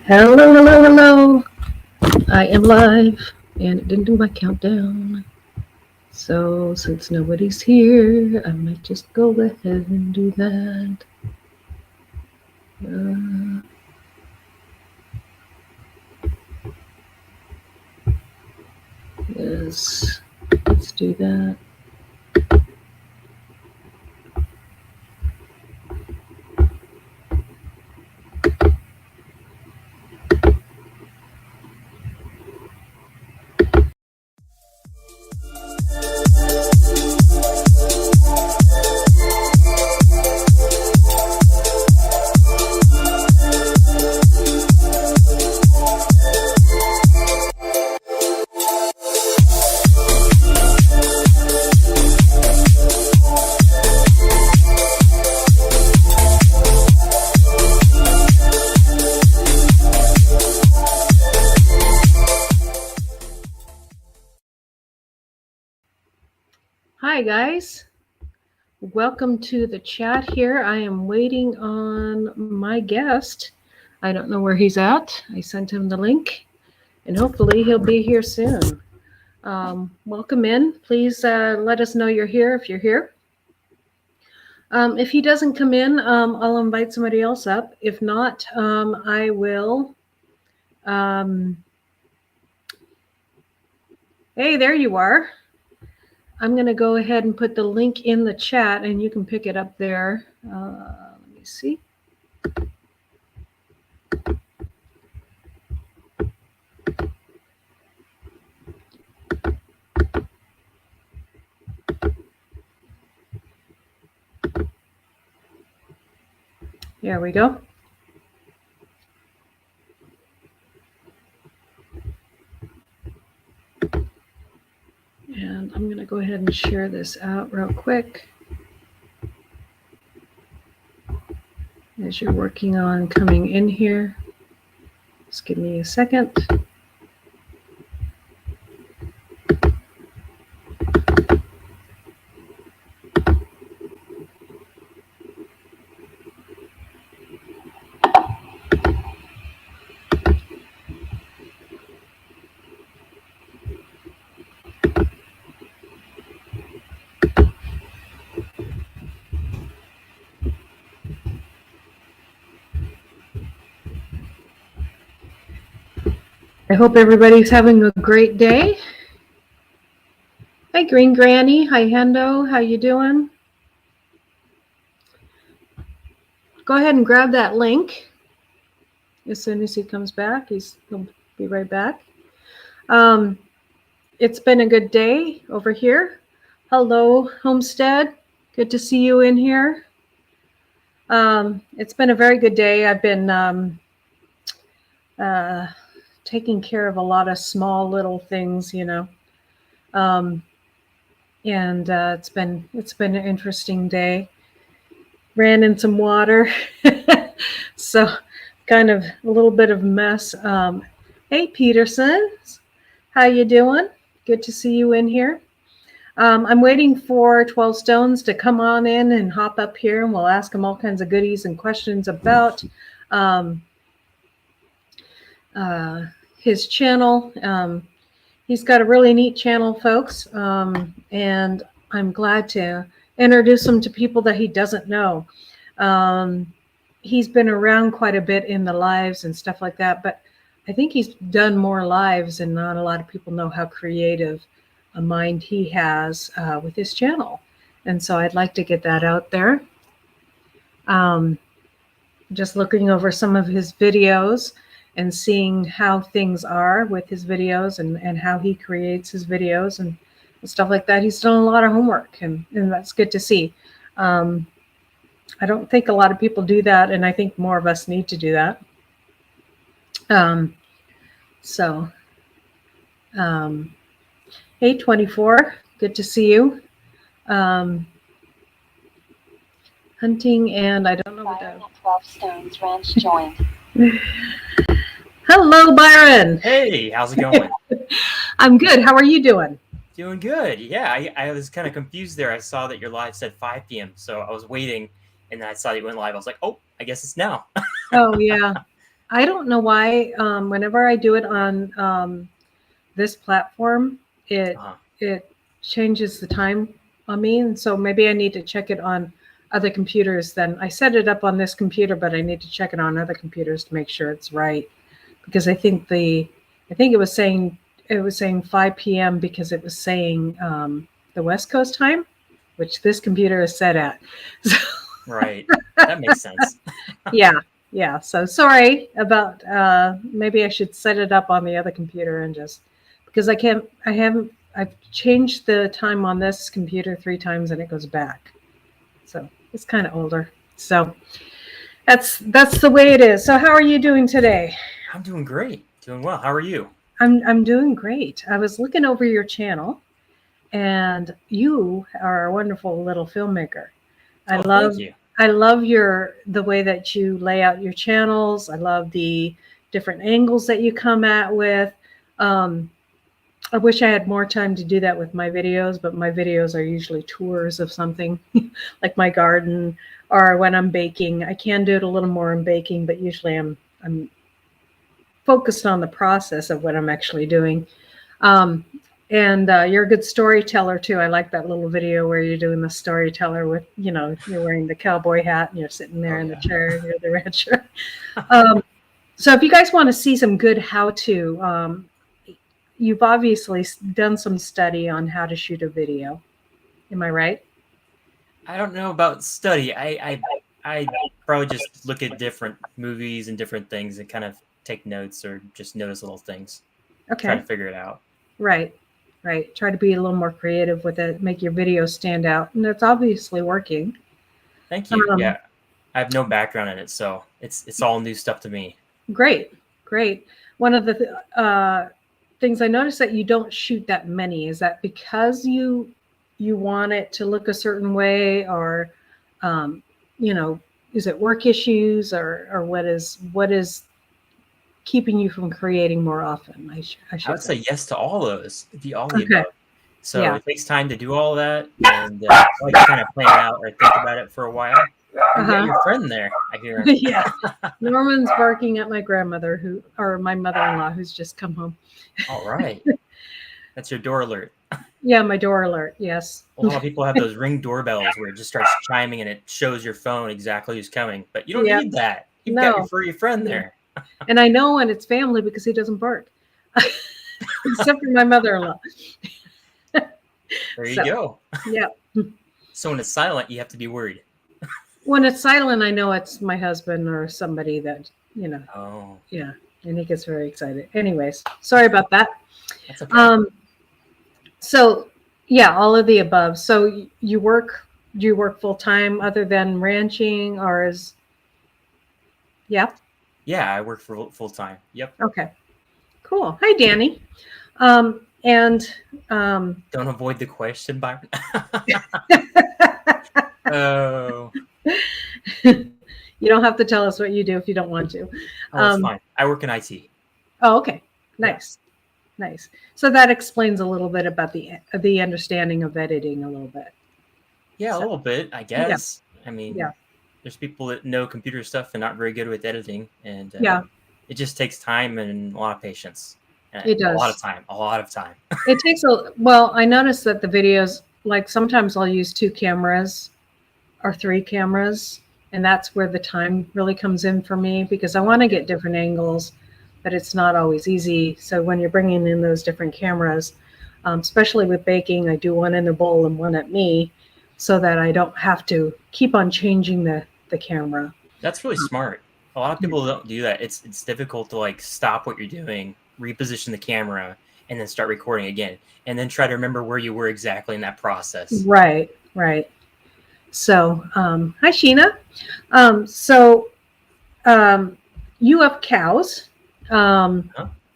Hello, hello, hello. I am live and it didn't do my countdown. So, since nobody's here, I might just go ahead and do that. Uh, yes, let's do that. Hi, guys. Welcome to the chat here. I am waiting on my guest. I don't know where he's at. I sent him the link, and hopefully he'll be here soon. Welcome in. Please let us know you're here if you're here. If he doesn't come in, I'll invite somebody else up. If not, I will. Hey, there you are. I'm going to go ahead and put the link in the chat and you can pick it up there. Let me see. There we go. And I'm going to go ahead and share this out real quick as you're working on coming in here. Just give me a second. I hope everybody's having a great day. Hi, Green Granny. Hi, Hendo. How you doing? Go ahead and grab that link. As soon as he comes back, he'll be right back. It's been a good day over here. Hello, Homestead. Good to see you in here. It's been a very good day. I've been taking care of a lot of small little things, you know. And it's been an interesting day. Ran in some water, so kind of a little bit of a mess. Hey, Peterson, how you doing? Good to see you in here. I'm waiting for 12 Stones to come on in and hop up here, and we'll ask him all kinds of goodies and questions about his channel. He's got a really neat channel, folks, and I'm glad to introduce him to people that he doesn't know. He's been around quite a bit in the lives and stuff like that, but I think he's done more lives, and not a lot of people know how creative a mind he has with his channel. And so I'd like to get that out there. Just looking over some of his videos and seeing how things are with his videos and how he creates his videos and stuff like that. He's done a lot of homework, and that's good to see. I don't think a lot of people do that, and I think more of us need to do that. Hey, 24, good to see you. Hunting, and I don't know what that. 12 Stones Ranch joined. Hello, Byron. Hey, how's it going? I'm good. How are you doing? Doing good. Yeah, I was kind of confused there. I saw that your live said 5 p.m., so I was waiting, and then I saw you went live. I was like, oh, I guess it's now. Oh, yeah. I don't know why. Whenever I do it on this platform, it Uh-huh. it changes the time on me, and so maybe I need to check it on other computers. Then I set it up on this computer, but I need to check it on other computers to make sure it's right. Because I think it was saying 5 p.m. because it was saying the West Coast time, which this computer is set at. So Right. That makes sense. yeah, yeah. So sorry about. Maybe I should set it up on the other computer and just because I can't. I haven't. I've changed the time on this computer 3 times and it goes back. So it's kind of older. So that's the way it is. So how are you doing today? I'm doing great. Doing well. How are you? I'm doing great. I was looking over your channel, and you are a wonderful little filmmaker. I Oh, thank love you. I love the way that you lay out your channels. I love the different angles that you come at with. Um, I wish I had more time to do that with my videos, but my videos are usually tours of something, like my garden or when I'm baking. I can do it a little more in baking, but usually I'm focused on the process of what I'm actually doing. Um, and you're a good storyteller too. I like that little video where you're doing the storyteller with, you're wearing the cowboy hat and you're sitting there Oh in the yeah. chair and you're the rancher. So if you guys want to see some good how-to, you've obviously done some study on how to shoot a video. Am I right? I don't know about study. I probably just look at different movies and different things and kind of take notes or just notice little things. Try to Okay. figure it out. Right. Right. Try to be a little more creative with it, make your video stand out. And it's obviously working. Thank you. Um, Yeah. I have no background in it, so it's all new stuff to me. Great, great. One of the things I noticed that you don't shoot that many. Is that because you want it to look a certain way, or um, you know, is it work issues, or what is keeping you from creating more often? I I should would say. say yes to all of those, all the Okay. above. So Yeah. it takes time to do all that, and I like to kind of plan it out or think about it for a while. Oh, you got Uh-huh. your friend there. I hear. Yeah. Norman's barking at my grandmother or my mother-in-law who's just come home. All right, that's your door alert. Yeah, my door alert. Yes. A lot of people have those ring doorbells where it just starts chiming and it shows your phone exactly who's coming. But you don't Yeah. need that. You've got your No. furry friend No. there. And I know when it's family because he doesn't bark, except for my mother-in-law. There you So, go. yeah. So when it's silent, you have to be worried. When it's silent, I know it's my husband or somebody that, Oh, yeah. And he gets very excited. Anyways, sorry about that. that's okay. Um, so yeah, all of the above. So do you work full time other than ranching yeah? Yeah, I work for full time. Yep. Okay, cool. Hi, Danny. And Don't avoid the question, Byron. Oh, you don't have to tell us what you do if you don't want to. oh, it's fine. I work in IT. Oh, okay. Yeah. Nice. Nice. So that explains a little bit about the understanding of editing a little bit. Yeah, a So, little bit, I guess. I mean, yeah. there's people that know computer stuff and not very good with editing, and Yeah, it just takes time and a lot of patience. And it a lot of does. time. A lot of time. It takes well, I noticed that the videos, like sometimes I'll use 2 cameras or 3 cameras, and that's where the time really comes in for me because I want to get different angles, but it's not always easy. So when you're bringing in those different cameras, especially with baking, I do one in the bowl and one at me so that I don't have to keep on changing the camera. That's really smart. A lot of people don't do that. It's difficult to like stop what you're doing, reposition the camera, and then start recording again, and then try to remember where you were exactly in that process. Right, right. So, hi, Sheena. So, you have cows. Huh?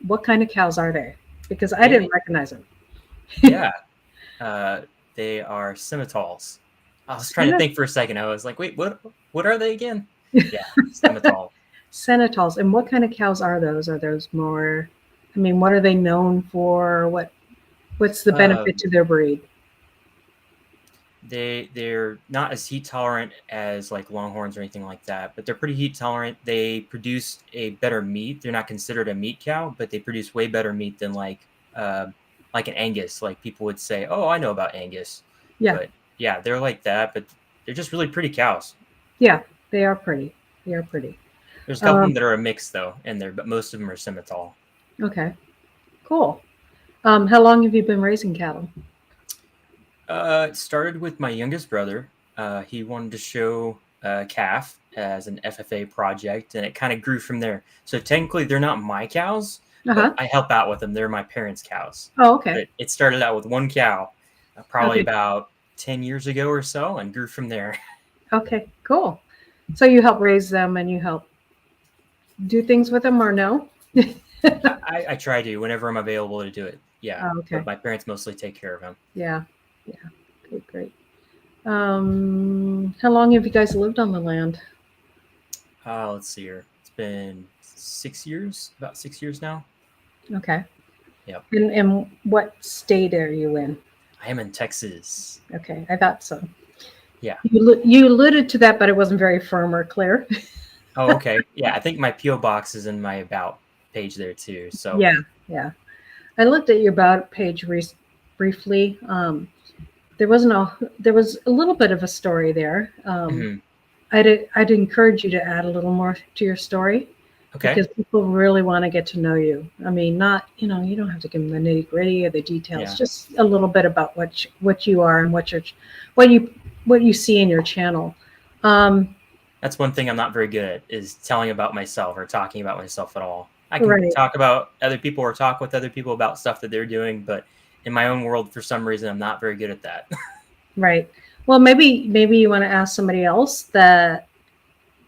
What kind of cows are they? Because I They, didn't recognize them. yeah, they are scimitars. I was trying to think for a second. I was like, wait, what are they again? Yeah, scimitar. Senatals. And what kind of cows are those? Are those more? I mean, what are they known for? What's the Uh, benefit to their breed? They're not as heat tolerant as like longhorns or anything like that, but they're pretty heat tolerant. They produce a better meat. They're not considered a meat cow, but they produce way better meat than like an Angus. Like people would say, "Oh, I know about Angus," Yeah. but yeah, they're like that. But they're just really pretty cows. Yeah. They are pretty. They are pretty. There's a couple of them that are a mix though in there, but most of them are simmental. Okay. Cool. How long have you been raising cattle? It started with my youngest brother. He wanted to show a calf as an FFA project, and it kind of grew from there. So technically, they're not my cows, Uh-huh. but I help out with them. They're my parents' cows. Oh, okay. But it started out with one cow, probably Okay. about 10 years ago or so, and grew from there. Okay. Cool. So you help raise them and you help do things with them or no? I try to whenever I'm available to do it. Yeah, Oh, okay. but my parents mostly take care of them. Yeah. Yeah. Great. Great. How long have you guys lived on the land? Let's see here. It's been 6 years, about 6 years now. Okay. Yep. And what state are you in? I am in Texas. Okay, I thought so. Yeah. You alluded to that, but it wasn't very firm or clear. Oh, okay. Yeah, I think my PO box is in my about page there too. So Yeah. I looked at your about page briefly. There was a little bit of a story there. mhm. I'd encourage you to add a little more to your story Okay. because people really want to get to know you. I mean, not you don't have to give them the nitty gritty or the details. Yeah. Just a little bit about what you are and what you see in your channel. That's one thing I'm not very good at is telling about myself or talking about myself at all. I can Right. talk about other people or talk with other people about stuff that they're doing, but in my own world, for some reason, I'm not very good at that. Right. Well, maybe you want to ask somebody else that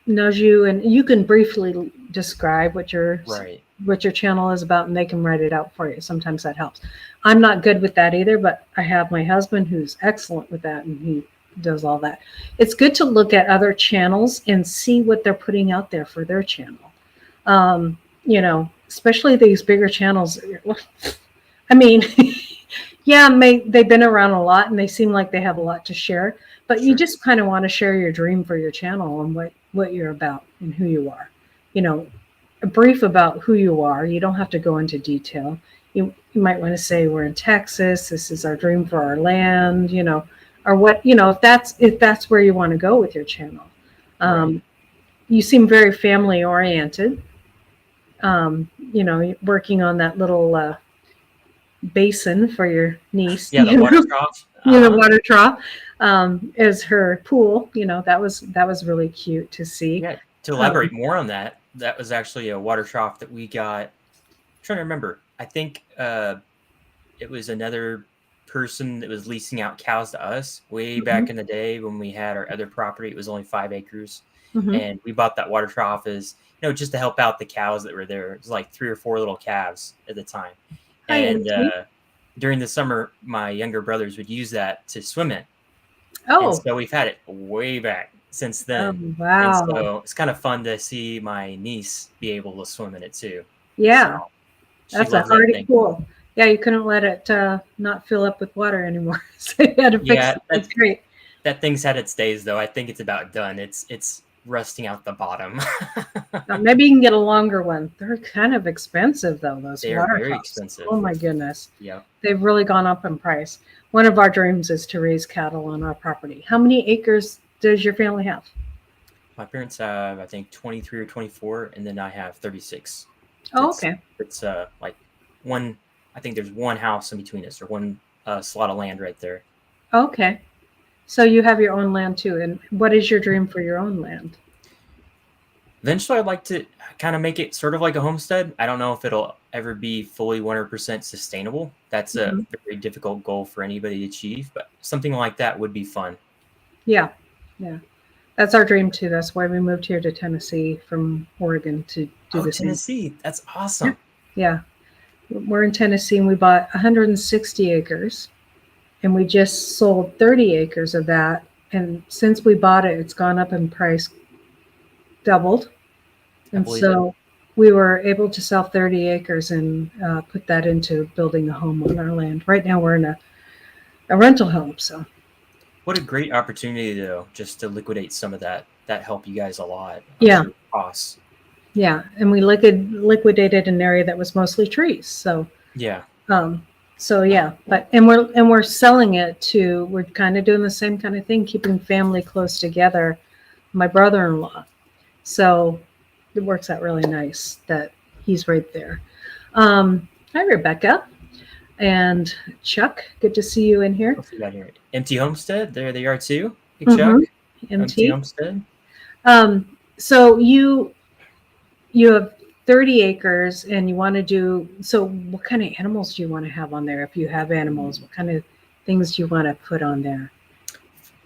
knows you, and you can briefly describe Right. what your channel is about, and they can write it out for you. Sometimes that helps. I'm not good with that either, but I have my husband who's excellent with that, and he does all that. It's good to look at other channels and see what they're putting out there for their channel. Especially these bigger channels. I mean, yeah, they've been around a lot and they seem like they have a lot to share, but you Sure. just kind of want to share your dream for your channel and what you're about and who you are. A brief about who you are. You don't have to go into detail. You might want to say we're in Texas. This is our dream for our land, or what, if that's where you want to go with your channel. Right. You seem very family oriented. Working on that little basin for your niece. Yeah, the water trough. Water trough as her pool. That was really cute to see. Yeah. To elaborate more on that, that was actually a water trough that we got. I'm trying to remember. I think it was another person that was leasing out cows to us way back in the day when we had our other property. It was only 5 acres. Mhm. And we bought that water trough as just to help out the cows that were there. It was like 3 or 4 little calves at the time, Hi, and Anthony. during the summer, my younger brothers would use that to swim in, and Oh, so we've had it way back since then. And wow. so it's kind of fun to see my niece be able to swim in it too. Yeah, So she that's a loves that hardy thing. pool. Yeah, you couldn't let it not fill up with water anymore. So you had to fix Yeah, it. That's great. that thing's had its days though. I think it's about done. It's rusting out the bottom. Maybe you can get a longer one. They're kind of expensive though, those They are water very troughs. expensive. Oh my goodness. Yeah. They've really gone up in price. One of our dreams is to raise cattle on our property. How many acres does your family have? My parents have, I think, 23 or 24, and then I have 36. Oh, It's okay. it's like one. I think there's one house in between us, or one slot of land right there. Okay. So you have your own land too. And what is your dream for your own land? Eventually, I'd like to kind of make it sort of like a homestead. I don't know if it'll ever be fully 100% sustainable. That's a Mhm. very difficult goal for anybody to achieve, but something like that would be fun. Yeah. Yeah. That's our dream too. That's why we moved here to Tennessee from Oregon to do Oh, the same. Tennessee, that's awesome. Yeah. We're in Tennessee and we bought 160 acres and we just sold 30 acres of that. And since we bought it, it's gone up in price, doubled. I And believe it. so we were able to sell 30 acres and put that into building a home on our land. Right now we're in a rental home. So What a great opportunity, though, just to liquidate some of that. That helped you guys a lot. I'm Yeah. sure costs. Yeah, and we liquidated an area that was mostly trees. Yeah. Yeah, but we're selling it to. We're kind of doing the same kind of thing, keeping family close together. My brother-in-law, so it works out really nice that he's right there. Hi, Rebecca and Chuck. Good to see you in here. What's we got here? Empty Homestead. There they are too. Hey, Chuck. Mm-hmm. Empty MT. Homestead. So you have 30 acres and you want to do, so what kind of animals do you want to have on there? If you have animals, what kind of things do you want to put on there?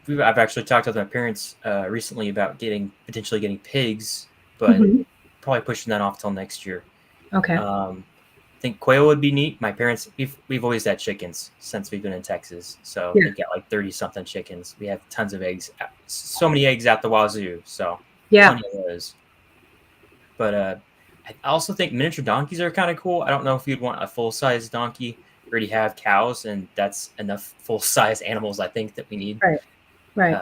I've actually talked with my parents recently about potentially getting pigs, but probably pushing that off till next year. Okay. I think quail would be neat. My parents, we've always had chickens since we've been in Texas, so Yeah. they've got like 30 something chickens. We have tons of eggs, so many eggs out the wazoo. So Yeah. plenty of those. But I also think miniature donkeys are kind of cool. I don't know if you'd want a full size donkey. We already have cows, and that's enough full size animals. I think that we need. Right.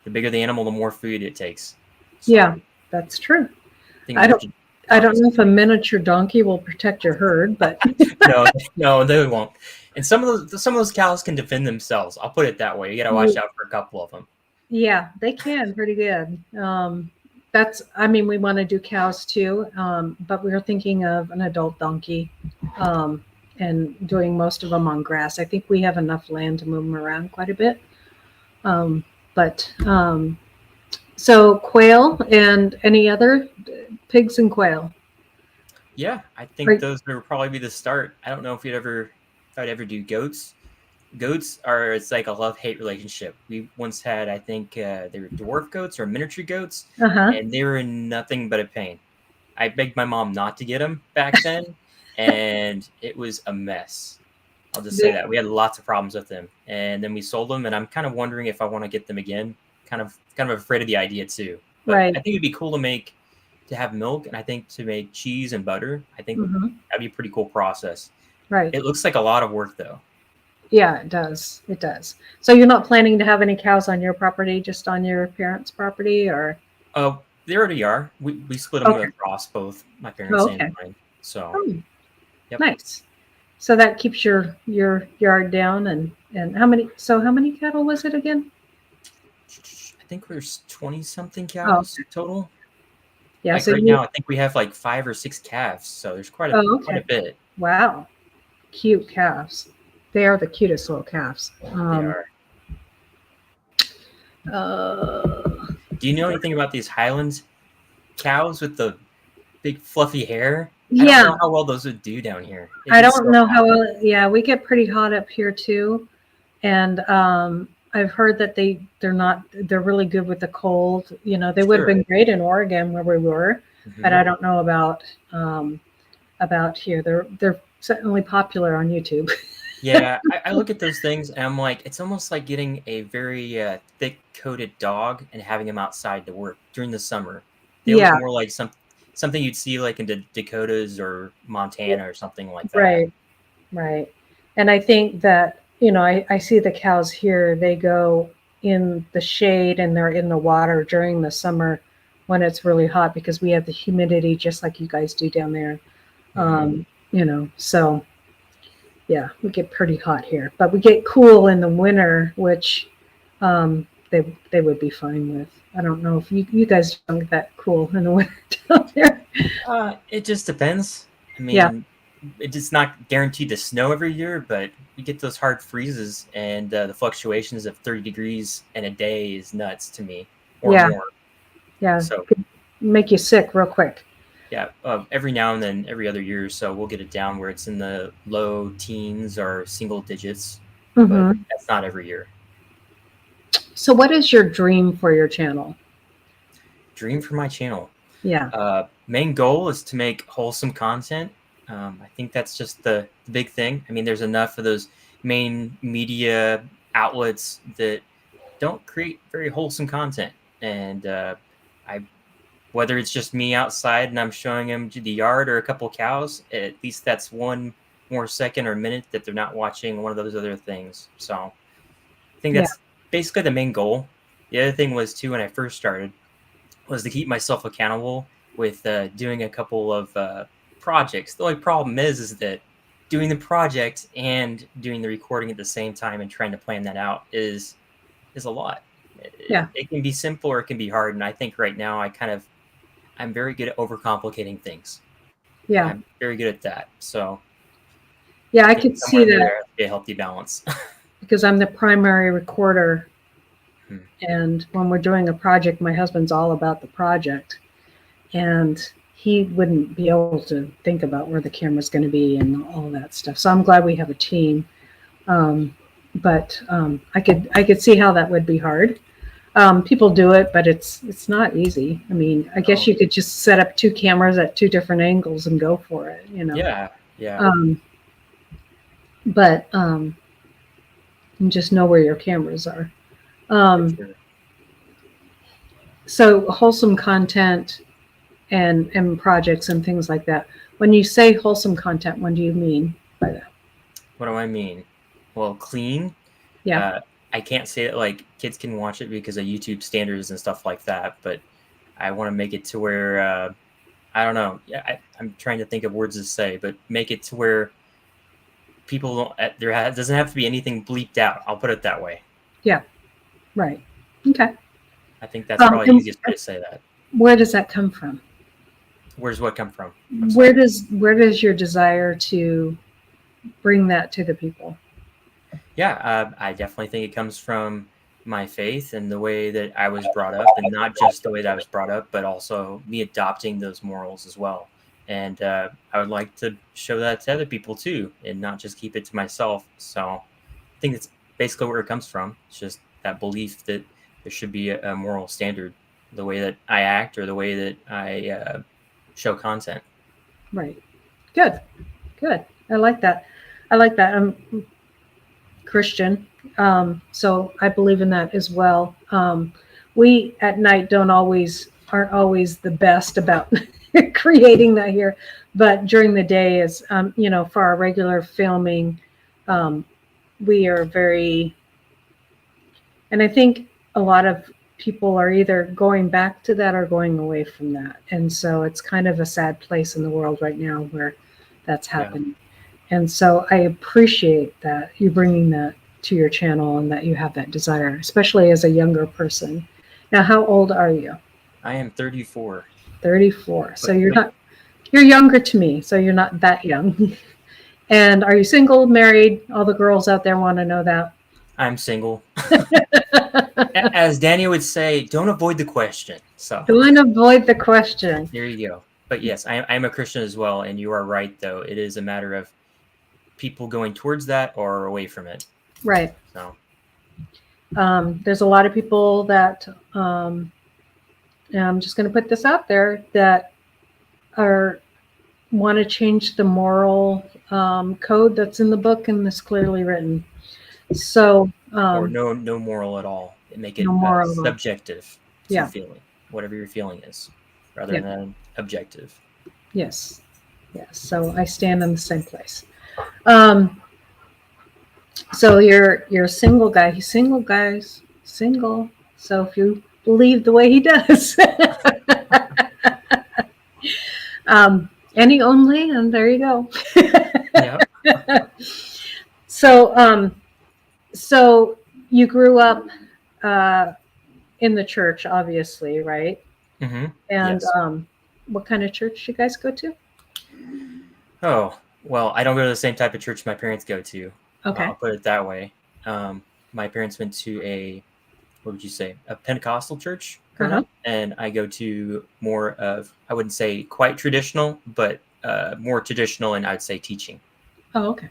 The bigger the animal, the more food it takes. So Yeah, that's true. think I don't miniature know donkeys- if a miniature donkey will protect your herd, but no, they won't. And some of those cows can defend themselves. I'll put it that way. You got to watch out for a couple of them. yeah, they can pretty good. We want to do cows too, but we were thinking of an adult donkey and doing most of them on grass. I think we have enough land to move them around quite a bit. So quail and any other pigs and quail. Yeah, I think those would probably be the start. I don't know if I'd ever do goats. Goats it's like a love-hate relationship. We once had, I think they were dwarf goats or miniature goats, and they were nothing but a pain. I begged my mom not to get them back then, and it was a mess. I'll just say that. We had lots of problems with them, and then we sold them, and I'm kind of wondering if I want to get them again. Kind of afraid of the idea too. But Right. I think it'd be cool to have milk, and I think to make cheese and butter. I think that'd be a pretty cool process. Right. It looks like a lot of work though. Yeah, it does. It does. So you're not planning to have any cows on your property, just on your parents' property, or? Oh, they already are. We split them across both my parents and mine. So, yep. Nice. So that keeps your yard down. And how many cattle was it again? I think there's 20 something cows total. Yeah. Like right now, I think we have like 5 or 6 calves. So there's quite a bit. Wow. Cute calves. They are the cutest little calves. They are. Do you know anything about these Highland cows with the big fluffy hair? Yeah. I don't know how well those would do down here. I don't know how well. Yeah, we get pretty hot up here too, and I've heard that they're really good with the cold. You know, they would have been great in Oregon where we were, but I don't know about here. They're certainly popular on YouTube. Yeah, I look at those things and I'm like, it's almost like getting a very thick-coated dog and having him outside to work during the summer. They look more like something you'd see like in the Dakotas or Montana or something like that. Right. And I think that, I see the cows here, they go in the shade and they're in the water during the summer when it's really hot because we have the humidity just like you guys do down there. So yeah, we get pretty hot here, but we get cool in the winter, which they would be fine with. I don't know if you guys don't get that cool in the winter down there. It just depends. I mean, it's not guaranteed to snow every year, but we get those hard freezes, and the fluctuations of 30 degrees in a day is nuts to me, or more. Yeah, so it could make you sick real quick. Yeah, every now and then, every other year or so, we'll get it down where it's in the low teens or single digits, but that's not every year. So what is your dream for your channel? Dream for my channel? Yeah. Main goal is to make wholesome content. I think that's just the big thing. I mean, there's enough of those main media outlets that don't create very wholesome content. And whether it's just me outside and I'm showing them the yard or a couple cows, at least that's one more second or minute that they're not watching one of those other things. So I think basically the main goal. The other thing was too, when I first started, was to keep myself accountable with doing a couple of projects. The only problem is that doing the project and doing the recording at the same time and trying to plan that out is a lot. Yeah. It can be simple or it can be hard. And I think right now I'm very good at overcomplicating things. Yeah. I'm very good at that. So Yeah, I I think could somewhere see in there, that there has to be a healthy balance. because I'm the primary recorder. Hmm. And when we're doing a project, my husband's all about the project. And he wouldn't be able to think about where the camera's going to be and all that stuff. So I'm glad we have a team. But I could see how that would be hard. People do it, but it's not easy. I mean, I guess No. you could just set up two cameras at two different angles and go for it, you know. Yeah. Yeah. But you just know where your cameras are. For sure. So wholesome content and projects and things like that. When you say wholesome content, what do you mean by that? What do I mean? Well, clean. Yeah. I can't say that like kids can watch it because of YouTube standards and stuff like that, but I want to make it to where I don't know. Yeah, I'm trying to think of words to say, but make it to where people don't. Doesn't have to be anything bleeped out. I'll put it that way. Yeah. Right. Okay. I think that's probably the And easiest way to say that. where does that come from? Where's what come from? Where does your desire to bring that to the people? Yeah, I definitely think it comes from my faith and the way that I was brought up, and not just the way that I was brought up, but also me adopting those morals as well. And I would like to show that to other people too, and not just keep it to myself. So I think that's basically where it comes from. It's just that belief that there should be a moral standard, the way that I act or the way that I show content. Right. Good. Good. I like that. I like that. I'm Christian, so I believe in that as well. We at night aren't always the best about creating that here, but during the day, as for our regular filming, we are very. And I think a lot of people are either going back to that or going away from that. And so it's kind of a sad place in the world right now where that's happening. Yeah. And so I appreciate that you bringing that to your channel and that you have that desire, especially as a younger person. Now, how old are you? I am 34. 34. So you're younger to me. So you're not that young. And are you single, married? All the girls out there want to know that. I'm single. As Danny would say, don't avoid the question. So don't avoid the question. There you go. But yes, I'm a Christian as well, and you are right, though. It is a matter of people going towards that or away from it. Right. So there's a lot of people that, and I'm just going to put this out there, that want to change the moral code that's in the book and that's clearly written. So or no moral at all. Make it subjective to feeling, whatever your feeling is, rather than objective. Yes. So I stand in the same place. So you're a single guy. He's single, guys. Single. So if you believe the way he does, any only, and there you go. Yeah. So you grew up in the church, obviously, right? Mm-hmm. And yes. What kind of church do you guys go to? Oh, well, I don't go to the same type of church my parents go to. Okay. I'll put it that way. My parents went to a Pentecostal church growing up, and I go to more of, I wouldn't say quite traditional, but more traditional, and I'd say teaching. Oh, okay.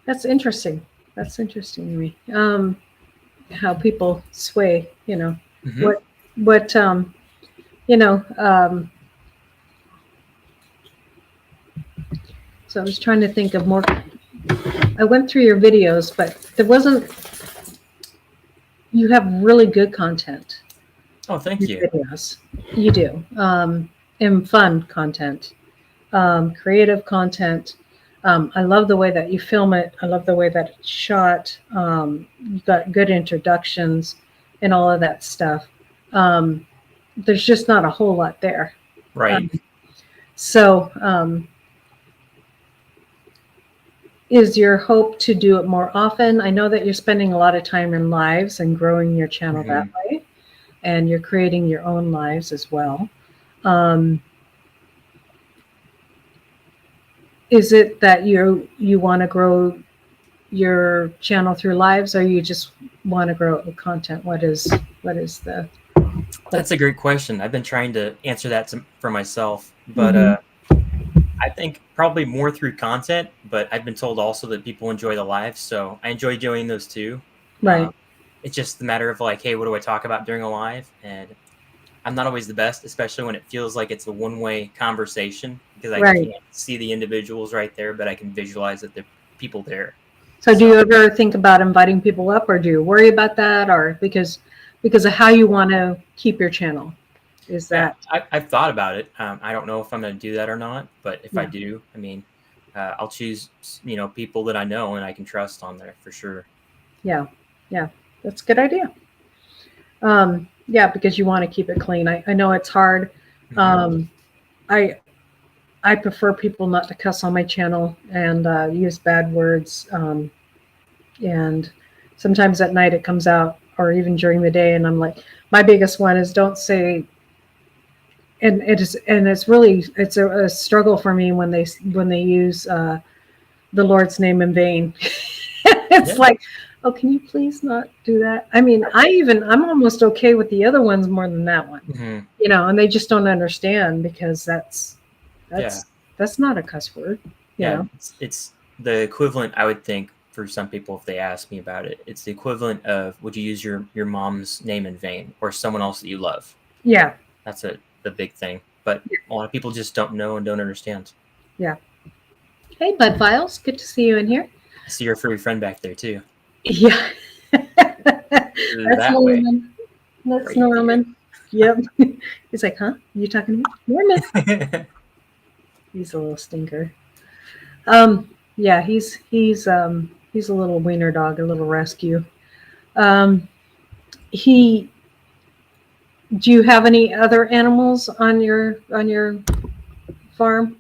That's interesting. That's interesting to me. How people sway, Mm-hmm. what so I was trying to think of more. I went through your videos, but there wasn't. You have really good content. Oh, thank you. Videos. You do. And fun content, creative content. I love the way that you film it. I love the way that it's shot. You got good introductions and all of that stuff. Um, there's just not a whole lot there. Right. So, is your hope to do it more often? I know that you're spending a lot of time in lives and growing your channel that Mhm. way, and you're creating your own lives as well. Um, is it that you want to grow your channel through lives, or you just want to grow it with content? What is the hope? That's a great question. I've been trying to answer that for myself, but Hmm. I think probably more through content. But I've been told also that people enjoy the lives, so I enjoy doing those too. Um, Right, it's just a matter of like, hey, what do I talk about during a live? And I'm not always the best, especially when it feels like it's a one-way conversation because I right. can't see the individuals right there, but I can visualize that there are people there. So, do So you ever think about inviting people up, or do you worry about that, or because of how you want to keep your channel? Is yeah, that I've thought about it. I don't know if I'm going to do that or not, but if I yeah, do, I mean, I'll choose people that I know and I can trust on there for sure. yeah, yeah? That's a good idea. Yeah, because you want to keep it clean. I know it's hard. Hmm. Um, I I prefer people not to cuss on my channel and use bad words. And sometimes at night it comes out, or even during the day, and I'm like, my biggest one is don't say. And it's really it's a struggle for me when they use the Lord's name in vain. It's Yeah. like, oh, can you please not do that? I mean, I'm almost okay with the other ones more than that one, Hmm. and they just don't understand because Yeah. that's that's not a cuss word, you Yeah. know. It's the equivalent, I would think, for some people if they ask me about it. It's the equivalent of would you use your mom's name in vain or someone else that you love? Yeah, That's the big thing. But a lot of people just don't know and don't understand. yeah. Hey, Bud Files, good to see you in here. I see your furry friend back there too. Yeah, that's That way, Norman. That's right there. Norman. Yep. He's like, huh? You talking to me, Norman? He's a little stinker. Yeah, he's a little wiener dog, a little rescue. Um, he. Do you have any other animals on your farm?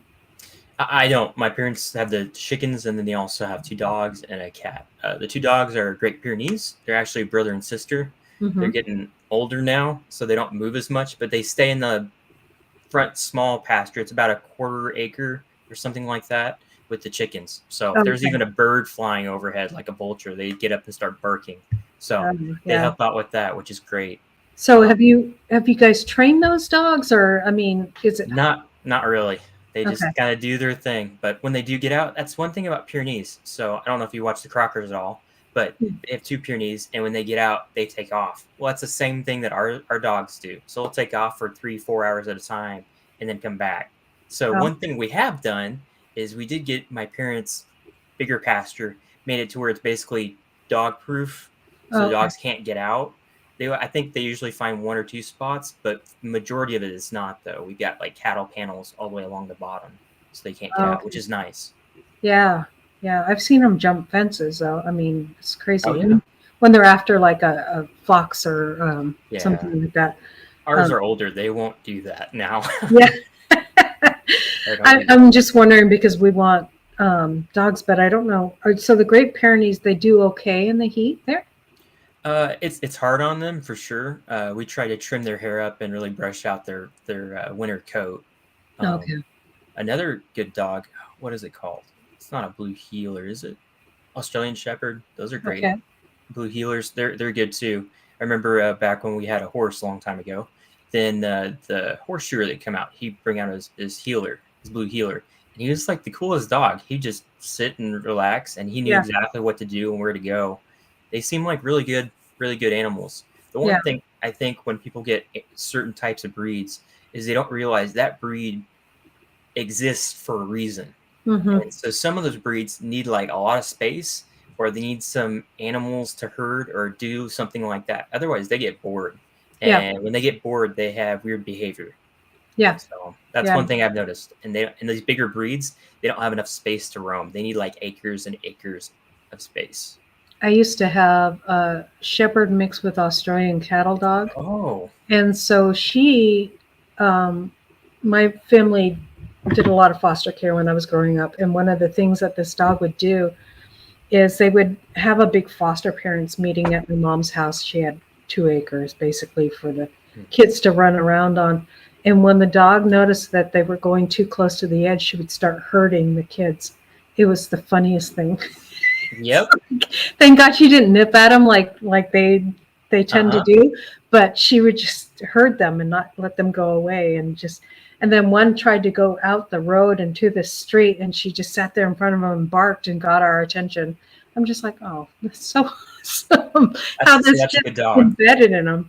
I don't. My parents have the chickens, and then they also have two dogs and a cat. The two dogs are Great Pyrenees. They're actually brother and sister. They're Mm-hmm. getting older now, so they don't move as much, but they stay in the front small pasture. It's about a quarter acre or something like that with the chickens. So if there's Okay. even a bird flying overhead like a vulture, they get up and start barking. So they Yeah. help out with that, which is great. So Um, have you guys trained those dogs, or I mean, is it not really. They okay? just kind of do their thing. But when they do get out, that's one thing about Pyrenees. So I don't know if you watch the Crockers at all, but they have two Pyrenees, and when they get out, they take off. Well, that's the same thing that our dogs do. So they'll take off for 3 4 hours at a time and then come back. So Oh, one thing we have done is we did get my parents' bigger pasture, made it to where it's basically dog proof, so the okay. dogs can't get out. I think they usually find one or two spots, but the majority of it is not though. We've got like cattle panels all the way along the bottom, so they can't get out, which Okay. is nice. Yeah. Yeah. I've seen them jump fences, though. I mean, it's Oh crazy yeah, when they're after like a fox or yeah. something like that. Ours Um, are older; they won't do that now. yeah. They don't do that. I'm just wondering because we want dogs, but I don't know. So the Great Pyrenees, they do okay in the heat there? It's hard on them for sure. We try to trim their hair up and really brush out their winter coat. Um, Okay. another good dog, what is it called? It's not a blue heeler, is it? Australian Shepherd. Those are great. Okay. Blue heelers, they're good too. I remember back when we had a horse a long time ago. Then the horseshoer that come out, he'd bring out his heeler, his blue heeler, and he was like the coolest dog. He'd just sit and relax, and he knew Yeah. exactly what to do and where to go. They seem like really good animals. The Yeah. one thing I think when people get certain types of breeds is they don't realize that breed exists for a reason. Mm-hmm. And so some of those breeds need like a lot of space or they need some animals to herd or do something like that. Otherwise, they get bored. Yeah. And when they get bored, they have weird behavior. Yeah. So that's Yeah. one thing I've noticed. And in these bigger breeds, they don't have enough space to roam. They need like acres and acres of space. I used to have a shepherd mixed with Australian cattle dog. Oh, And so my family did a lot of foster care when I was growing up. And one of the things that this dog would do is they would have a big foster parents meeting at my mom's house. She had 2 acres basically for the kids to run around on. And when the dog noticed that they were going too close to the edge, she would start hurting the kids. It was the funniest thing. yep. Thank God she didn't nip at them like they tend to do, but she would just herd them and not let them go away and then one tried to go out the road and to the street and she just sat there in front of them and barked and got our attention. I'm just like, oh, that's so awesome how this That's a just good dog. embedded in them.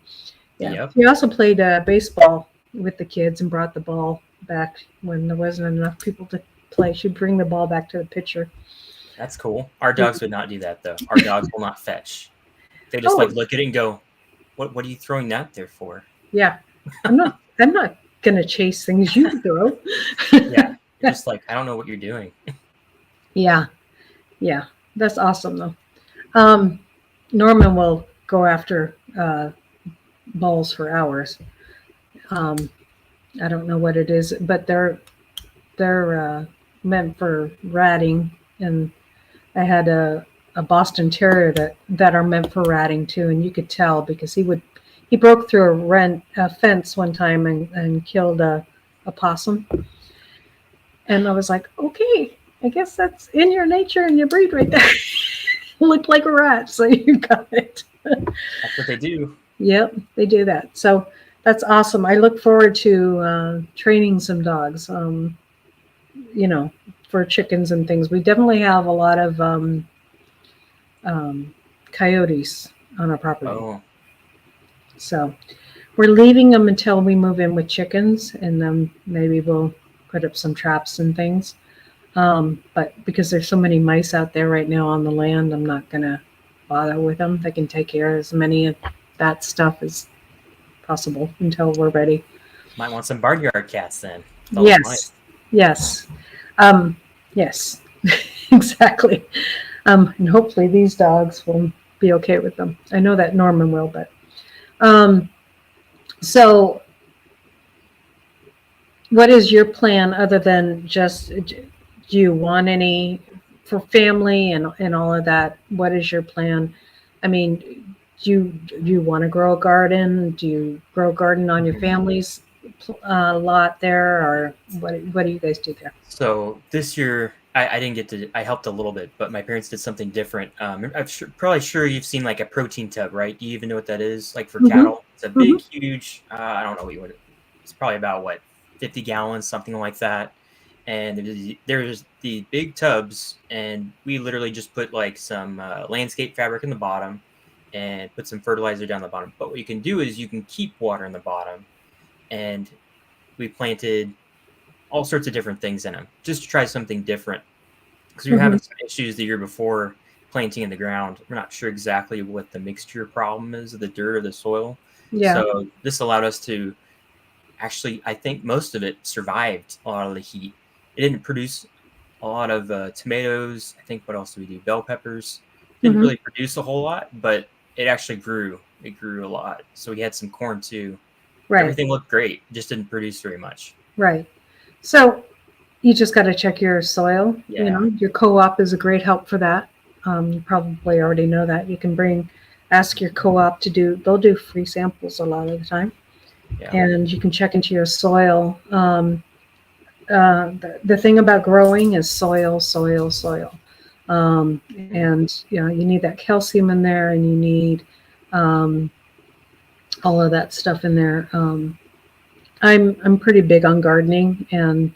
Yeah. Yep. He also played baseball with the kids and brought the ball back when there wasn't enough people to play. She'd bring the ball back to the pitcher. That's cool. Our dogs would not do that though. Our dogs will not fetch. They just like look at it and go, "What are you throwing that there for?" Yeah, I'm not gonna chase things you throw. Yeah, you're just like, I don't know what you're doing. Yeah, that's awesome though. Norman will go after balls for hours. I don't know what it is, but they're meant for ratting, and I had a Boston Terrier that are meant for ratting too, and you could tell because he broke through a fence one time and killed a possum, and I was like, okay, I guess that's in your nature and your breed right there. Looked like a rat, so you got it. That's what they do. Yep, they do that. So that's awesome. I look forward to training some dogs. For chickens and things. We definitely have a lot of coyotes on our property. Oh, So we're leaving them until we move in with chickens, and then maybe we'll put up some traps and things. But because there's so many mice out there right now on the land, I'm not going to bother with them. They can take care of as many of that stuff as possible until we're ready. might want some barnyard cats then. Yes. Yes, exactly. And hopefully these dogs will be okay with them. I know that Norman will, but so what is your plan other than just, do you want any for family and all of that? What is your plan? I mean, do you want to grow a garden? Do you grow a garden on your family's lot there, or what do you guys do there? So this year, I didn't get to. I helped a little bit, but my parents did something different. Probably sure you've seen like a protein tub, right? Do you even know what that is? Like for cattle, it's a big, huge. I don't know what you would. It's probably about 50 gallons, something like that. And there's the big tubs, and we literally just put like some landscape fabric in the bottom, and put some fertilizer down the bottom. But what you can do is you can keep water in the bottom, and we planted all sorts of different things in them just to try something different, because we were having some issues the year before planting in the ground. We're not sure exactly what the mixture problem is of the dirt or the soil. Yeah. So this allowed us to actually, I think most of it survived a lot of the heat. It didn't produce a lot of tomatoes. I think, what else did we do? Bell peppers. Didn't really produce a whole lot, but it actually grew. It grew a lot. So we had some corn too. Right. Everything looked great. Just didn't produce very much. Right. So you just got to check your soil. Yeah. Your co-op is a great help for that. You probably already know that. You can ask your co-op they'll do free samples a lot of the time. Yeah. And you can check into your soil. The thing about growing is soil. And you need that calcium in there, and you need all of that stuff in there. I'm pretty big on gardening, and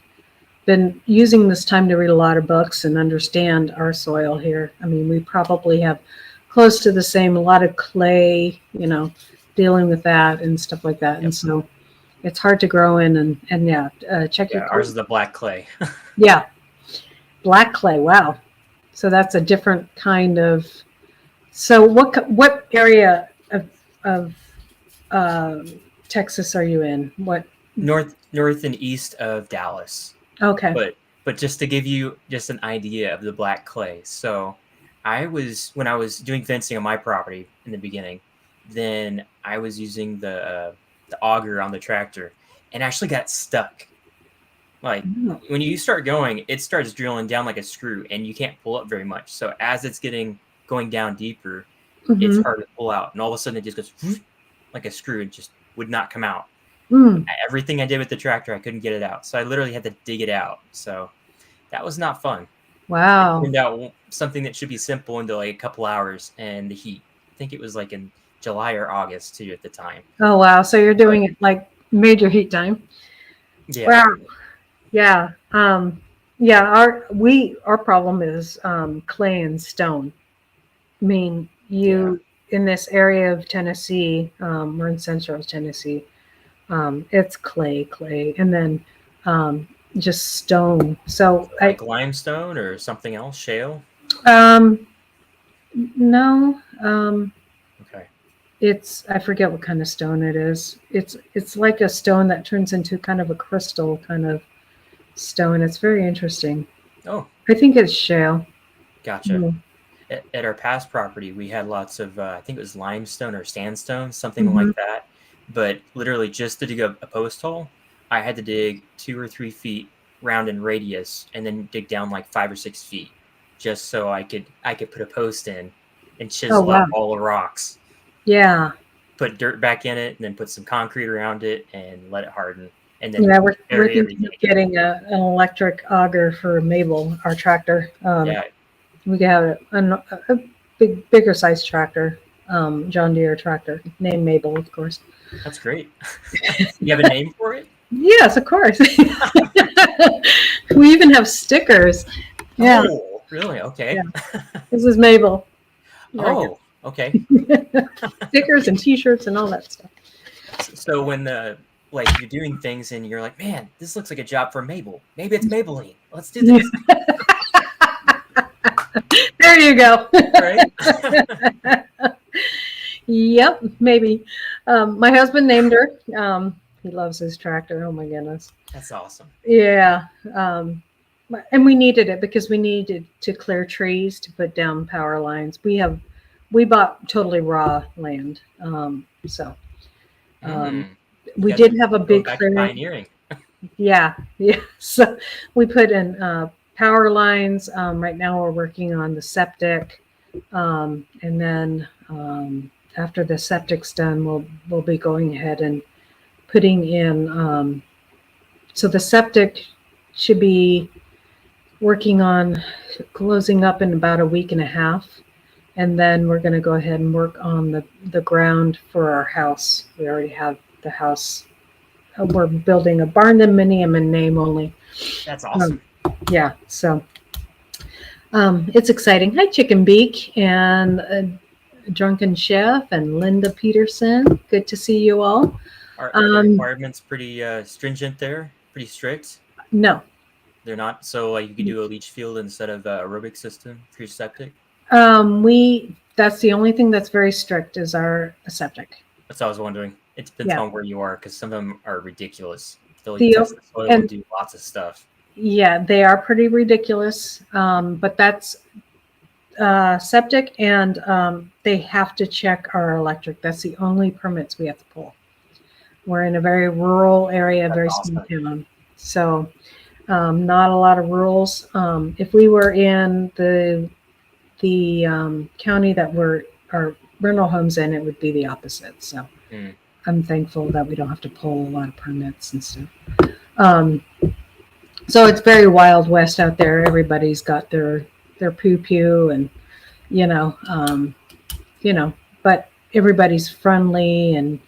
been using this time to read a lot of books and understand our soil here. I mean, we probably have close to the same, a lot of clay, dealing with that and stuff like that. Yep. And so it's hard to grow in, check your. Ours is the black clay. Yeah, black clay. Wow. So that's a different kind of. So what area of Texas are you in? What north and east of Dallas. Okay. But just to give you just an idea of the black clay. So when I was doing fencing on my property in the beginning, then I was using the auger on the tractor and actually got stuck. Like Oh. when you start going, it starts drilling down like a screw and you can't pull up very much. So as it's going down deeper, it's Mhm. hard to pull out. And all of a sudden it just goes whoosh, like a screw and just would not come out. Mm. Everything I did with the tractor, I couldn't get it out. So I literally had to dig it out. So that was not fun. It Wow. turned out something that should be simple into like a couple hours and the heat. I think it was like in July or August too at the time. Oh wow. So you're But doing it like major heat time. yeah, Wow. Yeah. Yeah. Our problem is clay and stone. I mean, yeah. in this area of Tennessee, we're in central Tennessee. It's clay, and then just stone. So Like limestone or something else, shale. um, no, Okay. I forget what kind of stone it is. It's like a stone that turns into kind of a crystal kind of stone. It's very interesting. Oh, I think it's shale. gotcha. Mm-hmm. At our past property, we had lots of, I think it was limestone or sandstone, something Mm-hmm. like that. But literally, just to dig a post hole, I had to dig 2 or 3 feet round in radius, and then dig down like 5 or 6 feet, just so I could put a post in and Oh chisel wow. out all the rocks, Yeah. put dirt back in it, and then put some concrete around it and let it harden, and then Yeah, we're bury thinking everything of again. getting an electric auger for Mabel, our tractor. Yeah, We could have a bigger size tractor, John Deere tractor, named Mabel, of course. that's great. You have a name for it? Yes, of course. We even have stickers. Yeah, Oh, really? yeah. Okay. This is Mabel. Like Oh, okay. stickers and T-shirts and all that stuff. So when you're doing things and you're like, man, this looks like a job for Mabel. Maybe it's Maybelline. Let's do Yeah, this, there you go. right? Yep, maybe. My husband named her. He loves his tractor. Oh my goodness. That's awesome. Yeah. And we needed it because we needed to clear trees to put down power lines. We bought totally raw land. So um, Mm, we guys are did have a going big back to clearing. pioneering. Yeah. Yeah. So we put in power lines. Right now we're working on the septic. And then after the septic's done, we'll be going ahead and putting in. So the septic should be working on closing up in about a week and a half, and then we're going to go ahead and work on the ground for our house. We already have the house. We're building a barn dominium in name only. That's Um, awesome. yeah, so it's exciting. Hi, Chicken Beak and Drunken Chef and Linda Peterson. Good to see you all. Are the requirements pretty stringent there? Pretty strict? No, They're not. So like you could do a leach field instead of a aerobic system for your septic. that's the only thing that's very strict is our septic. That's what I was wondering. It depends Yeah, on where you are because some of them are ridiculous. They'll the test the soil and and do lots of stuff. yeah, they are pretty ridiculous. But that's septic, and they have to check our electric. That's the only permits we have to pull. We're in a very rural area, That's very small awesome. town, so not a lot of rules. If we were in the county that our rental homes in, it would be the opposite. So Mm. I'm thankful that we don't have to pull a lot of permits and stuff. Um, so it's very wild west out there. Everybody's got their pew pew, and you know, um, but everybody's friendly, and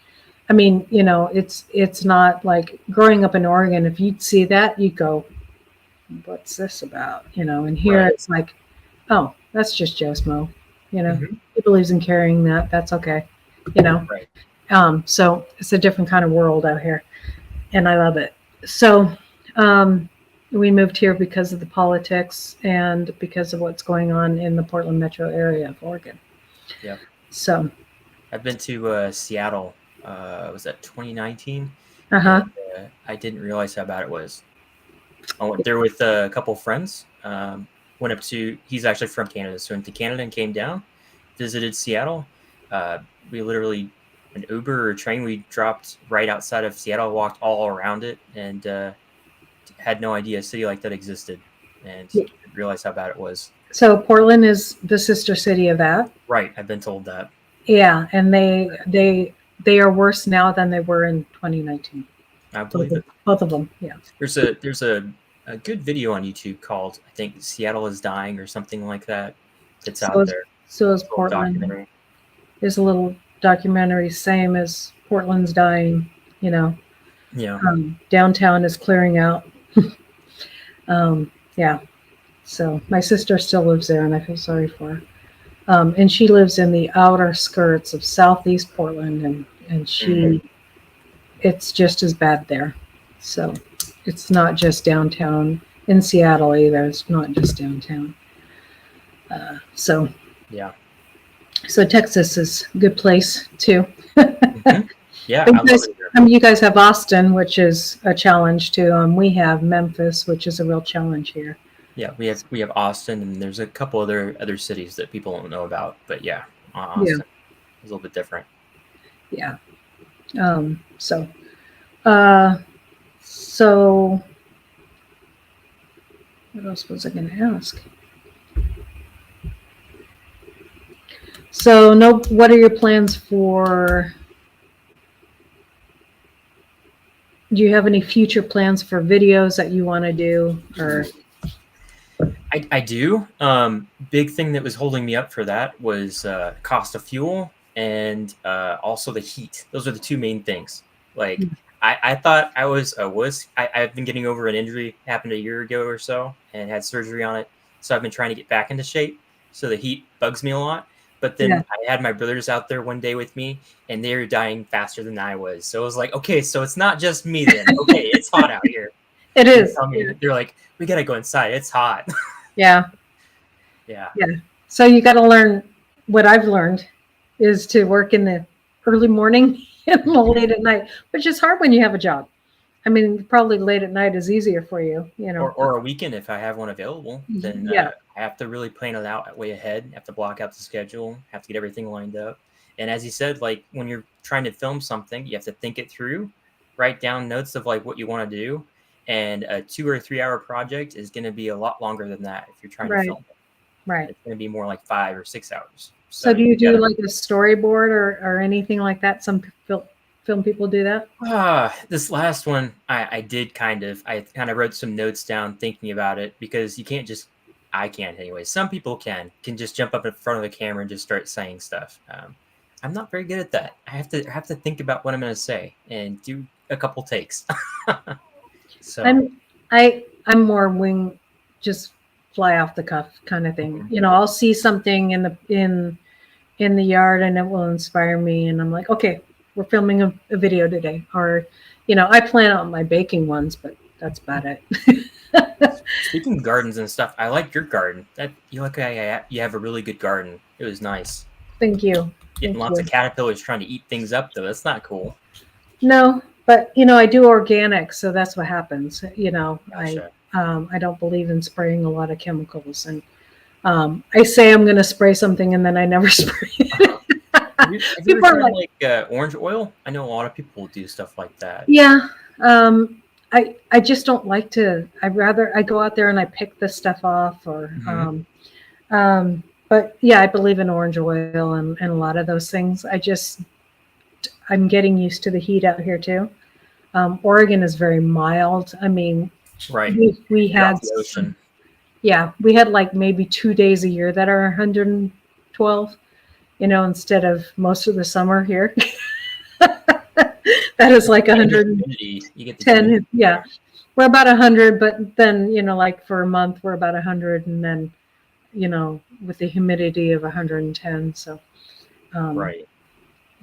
I mean, it's not like growing up in Oregon. If you'd see that, you'd go, "What's this about?" And here Right. it's like, "Oh, that's just Joe Smo." Hmm. He believes in carrying that. That's okay. You know, Right. so it's a different kind of world out here, and I love it. So we moved here because of the politics and because of what's going on in the Portland metro area of Oregon. Yeah. So, I've been to Seattle. Was that 2019? uh And huh. I didn't realize how bad it was. I went there with a couple of friends. Went up to. He's actually from Canada, so went to Canada and came down. Visited Seattle. Uh, we literally an Uber or a train. We dropped right outside of Seattle, walked all around it, and had no idea a city like that existed, and Yeah. didn't realize how bad it was. So Portland is the sister city of that. Right, I've been told that. Yeah, and they are worse now than they were in 2019. I believe it. Both of them. Yeah. There's a good video on YouTube called I think Seattle is Dying or something like that. That's So out is, there. so is It's a little Portland. documentary. There's a little documentary, same as Portland's dying. You know, Yeah. downtown is clearing out. Yeah. So my sister still lives there, and I feel sorry for her. And she lives in the outer skirts of Southeast Portland, and she, it's just as bad there. So it's not just downtown in Seattle either. It's not just downtown. So Yeah. Texas is a good place too. Yeah, I love it here. I mean, you guys have Austin, which is a challenge too. We have Memphis, which is a real challenge here. Yeah, we have Austin, and there's a couple other cities that people don't know about. But yeah, Austin is a little bit different. Yeah. So what else was I going to ask? So no, what are your plans for? Do you have any future plans for videos that you want to do, or? I do. Big thing that was holding me up for that was cost of fuel and also the heat. Those are the two main things. Like I thought I was a wuss. I've been getting over an injury, happened a year ago or so, and had surgery on it. So I've been trying to get back into shape. So the heat bugs me a lot. But then I had my brothers out there one day with me, and they were dying faster than I was. So it was like, okay, so it's not just me then. Okay, it's hot out here. It is. They're like, we gotta go inside. It's hot. Yeah. Yeah. So you got to learn. What I've learned is to work in the early morning and late at night, which is hard when you have a job. I mean, probably late at night is easier for you, you know. Or a weekend if I have one available. Then I have to really plan it out way ahead. Have to block out the schedule. Have to get everything lined up. And as you said, like when you're trying to film something, you have to think it through, write down notes of like what you want to do. And a 2 or 3 hour project is going to be a lot longer than that if you're trying to film it. Right. It's going to be more like 5 or 6 hours. So do you do like a storyboard or anything like that? Some film people do that? This last one, I did kind of wrote some notes down thinking about it because you can't just, I can't anyway. Some people can just jump up in front of the camera and just start saying stuff. I'm not very good at that. I have to think about what I'm going to say and do a couple takes. So I'm more wing, just fly off the cuff kind of thing. You know, I'll see something in the yard and it will inspire me, and I'm like, okay, we're filming a video today. Or, you know, I plan on my baking ones, but that's about it. Speaking of gardens and stuff, I like your garden. That you have a really good garden. It was nice. Thank you. Getting lots of caterpillars trying to eat things up, though. That's not cool. No, but you know, I do organic, so that's what happens. You know, Gotcha. I don't believe in spraying a lot of chemicals, and I say I'm going to spray something, and then I never spray it. Have you ever tried like orange oil? I know a lot of people will do stuff like that. Yeah, I just don't like to. I go out there and I pick the stuff off, or but yeah, I believe in orange oil and a lot of those things. I'm getting used to the heat out here too. Oregon is very mild. I mean, right. We had the ocean. Yeah, we had like maybe 2 days a year that are 112, you know, instead of most of the summer here. That is like 110. Yeah, we're about 100, but then, you know, like for a month we're about 100, and then, you know, with the humidity of 110. So right.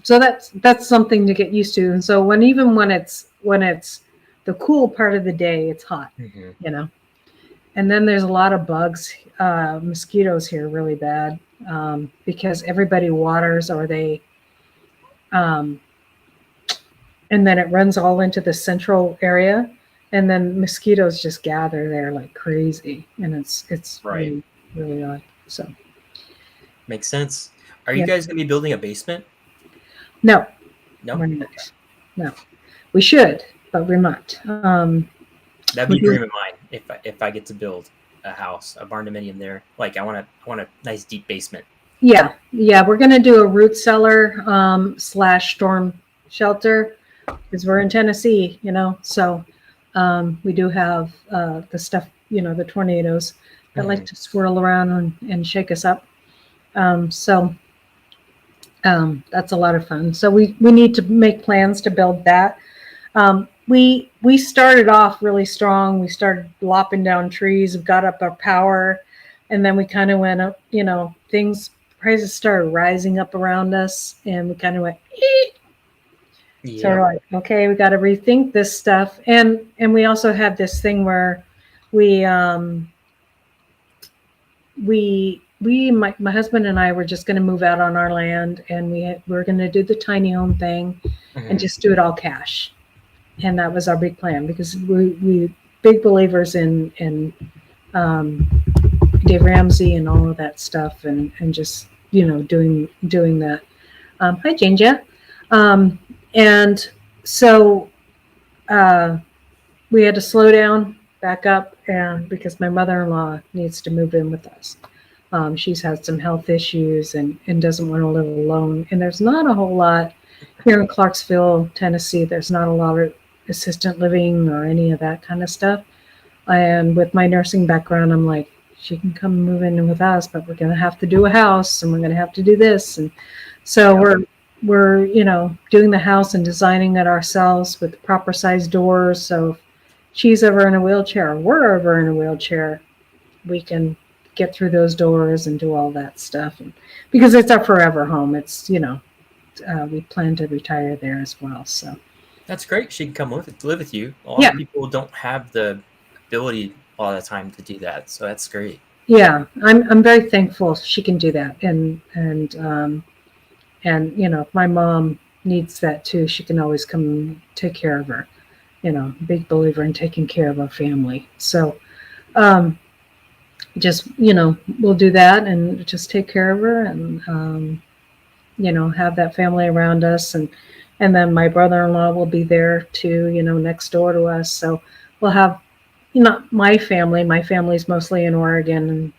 So that's something to get used to. And so when it's the cool part of the day, it's hot, you know. And then there's a lot of bugs, mosquitoes here really bad, because everybody waters, or they and then it runs all into the central area, and then mosquitoes just gather there like crazy, and it's Right. really, really odd. So Makes sense. Are you yeah, guys gonna be building a basement? no, No. we're not. No, we should, but we're not. That'd We be a do, dream of mine if I get to build a house, a barn dominium there. Like I want a nice deep basement. yeah, we're gonna do a root cellar slash storm shelter because we're in Tennessee, so we do have the stuff, the tornadoes that like Mhm. to swirl around and shake us up. So that's a lot of fun. So we need to make plans to build that. We started off really strong. We started lopping down trees, got up our power, and then we kind of went up. Things prices started rising up around us, and we kind of went. Eek. So we're Yep. like, okay, we got to rethink this stuff, and we also had this thing where we my husband and I were just going to move out on our land, and we're going to do the tiny home thing, and Mhm. just do it all cash, and that was our big plan because we big believers in um, Dave Ramsey and all of that stuff, and just doing that. Hi, Ginger. And so uh, we had to slow down, back up, and because my mother-in-law needs to move in with us. She's had some health issues and doesn't want to live alone. And there's not a whole lot here in Clarksville, Tennessee. There's not a lot of assistant living or any of that kind of stuff. And with my nursing background, I'm like, she can come move in with us, but we're going to have to do a house, and we're going to have to do this. And so Yep. we're doing the house and designing it ourselves with proper size doors. So if she's ever in a wheelchair or we're ever in a wheelchair, we can get through those doors and do all that stuff. And because it's our forever home, it's we plan to retire there as well. So That's great. She can come live with you. A lot yeah, of people don't have the ability all the time to do that, so that's great. yeah, I'm very thankful she can do that, and if my mom needs that too, she can always come take care of her. Big believer in taking care of our family. So um, just we'll do that and just take care of her, and have that family around us, and then my brother-in-law will be there too, next door to us. So we'll have not my family's mostly in Oregon, and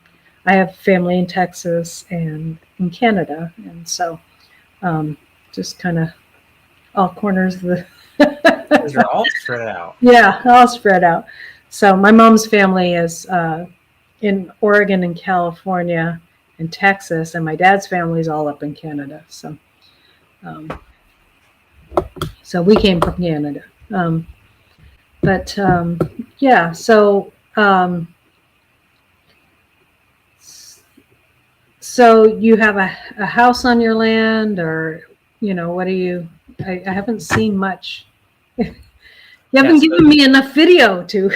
I have family in Texas and in Canada, and so just kind of all corners of the Those are all spread out. yeah, all spread out. So my mom's family is in Oregon and California and Texas, and my dad's family is all up in Canada. Um, so we came from Canada. But yeah, so you have a house on your land, or what do you? I haven't seen much. You Yeah, haven't so given me enough video to.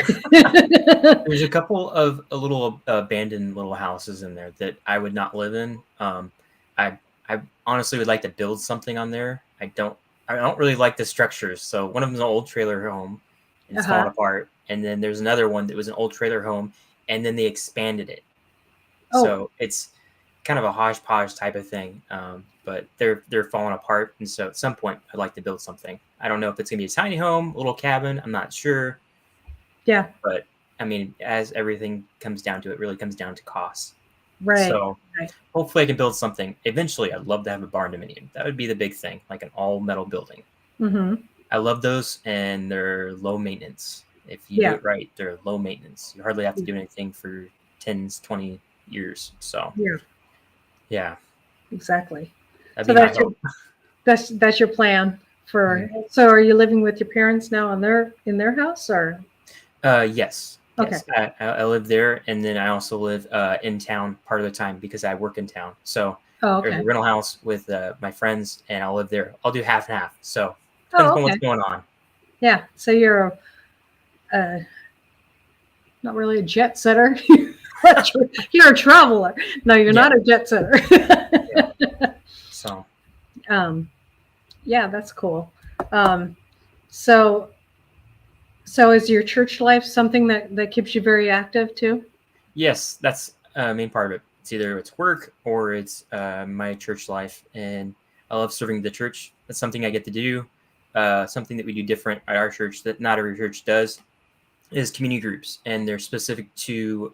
there's a couple of little abandoned little houses in there that I would not live in. I honestly would like to build something on there. I don't really like the structures. So one of them is an old trailer home, and it's falling Uh-huh. apart. And then there's another one that was an old trailer home, and then they expanded it. Oh, So it's kind of a hodgepodge type of thing. But they're falling apart, and so at some point I'd like to build something. I don't know if it's gonna be a tiny home, a little cabin. I'm not sure, yeah, but I mean, as everything comes down to it, really comes down to cost. right, So right. hopefully I can build something. Eventually, I'd love to have a barn dominium. That would be the big thing, like an all metal building. Mm-hmm. I love those, and they're low maintenance. If you do Yeah, it right, they're low maintenance. You hardly have to do anything for 10s, 20 years. So yeah, yeah, exactly. that'd So be my that's your hope. that's your plan for. Mhm. So are you living with your parents now in their house, or Yes, okay? yes. I live there, and then I also live in town part of the time because I work in town. So Oh, there's okay. a rental house with my friends, and I'll live there. I'll do half and half. So depends Oh, on what's okay. going on. Yeah. So you're uh, not really a jet setter. You're a traveler. No, you're Yeah, not a jet setter. yeah. So um, yeah, that's cool. Um, So, so is your church life something that keeps you very active too? Yes, that's a main part of it. It's either it's work or it's my church life, and I love serving the church. That's something I get to do. Something that we do different at our church that not every church does is community groups, and they're specific to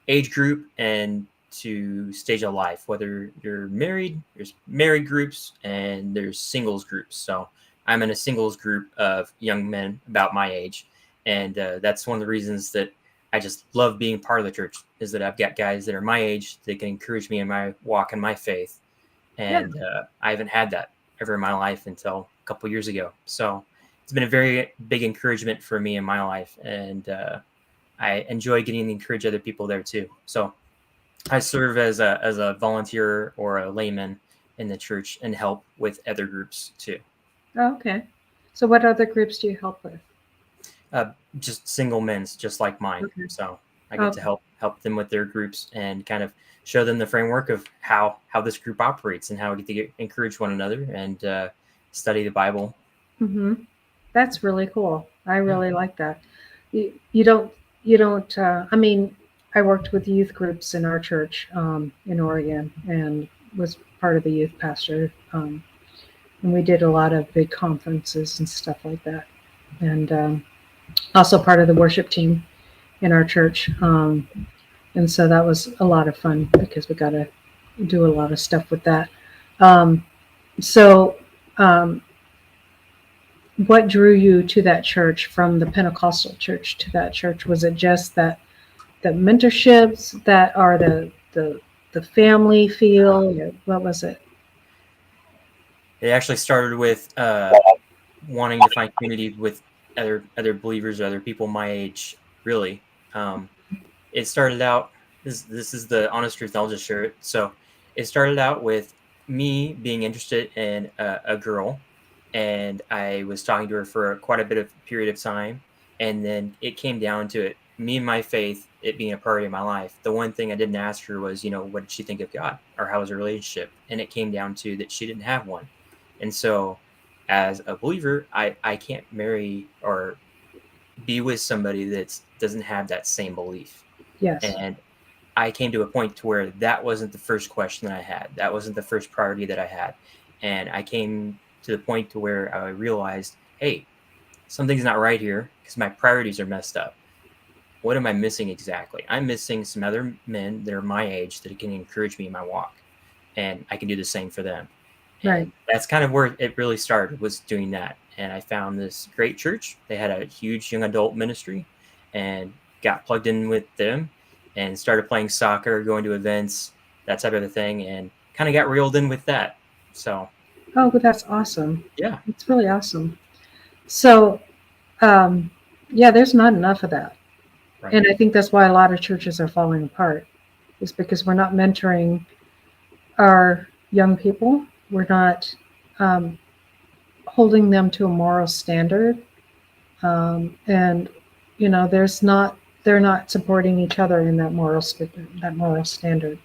age group and to stage of life. Whether you're married, there's married groups and there's singles groups. So I'm in a singles group of young men about my age, and that's one of the reasons that I just love being part of the church is that I've got guys that are my age that can encourage me in my walk and my faith, Yeah. and I haven't had that ever in my life until a couple years ago. So it's been a very big encouragement for me in my life, and I enjoy getting to encourage other people there too. So I serve as a volunteer or a layman in the church and help with other groups too. Oh, okay. So what other groups do you help with? Just single men's, just like mine. Okay. So I get to Okay. help them with their groups and kind of show them the framework of how this group operates and how we get to encourage one another and study the Bible. Mm-hmm. That's really cool. I Yeah. really like that. You don't. I mean, I worked with youth groups in our church in Oregon and was part of the youth pastor. And we did a lot of big conferences and stuff like that. And also part of the worship team in our church. And so that was a lot of fun because we got to do a lot of stuff with that. Um, so, um, what drew you to that church from the Pentecostal church to that church? Was it just that the mentorships that are the family feel? What was it? It actually started with wanting to find community with other believers, other people my age. Really, um, it started out. This is the honest truth. I'll just share it. So, it started out with me being interested in a girl, and I was talking to her for quite a bit of period of time, and then it came down to it. Me and my faith, it being a priority in my life. The one thing I didn't ask her was, what did she think of God, or how was her relationship? And it came down to that she didn't have one, and so as a believer, I can't marry or be with somebody that doesn't have that same belief. Yes. And I came to a point to where that wasn't the first question that I had. That wasn't the first priority that I had. And I came to the point to where I realized, hey, something's not right here because my priorities are messed up. What am I missing exactly? I'm missing some other men that are my age that can encourage me in my walk, and I can do the same for them. Right. And that's kind of where it really started, was doing that. And I found this great church. They had a huge young adult ministry, and got plugged in with them and started playing soccer, going to events, that type of a thing, and kind of got reeled in with that. So Oh, but that's awesome. yeah, It's really awesome. So, um, yeah, there's not enough of that. right. And I think that's why a lot of churches are falling apart, is because we're not mentoring our young people. We're not um, holding them to a moral standard. And, they're not supporting each other in that moral standard.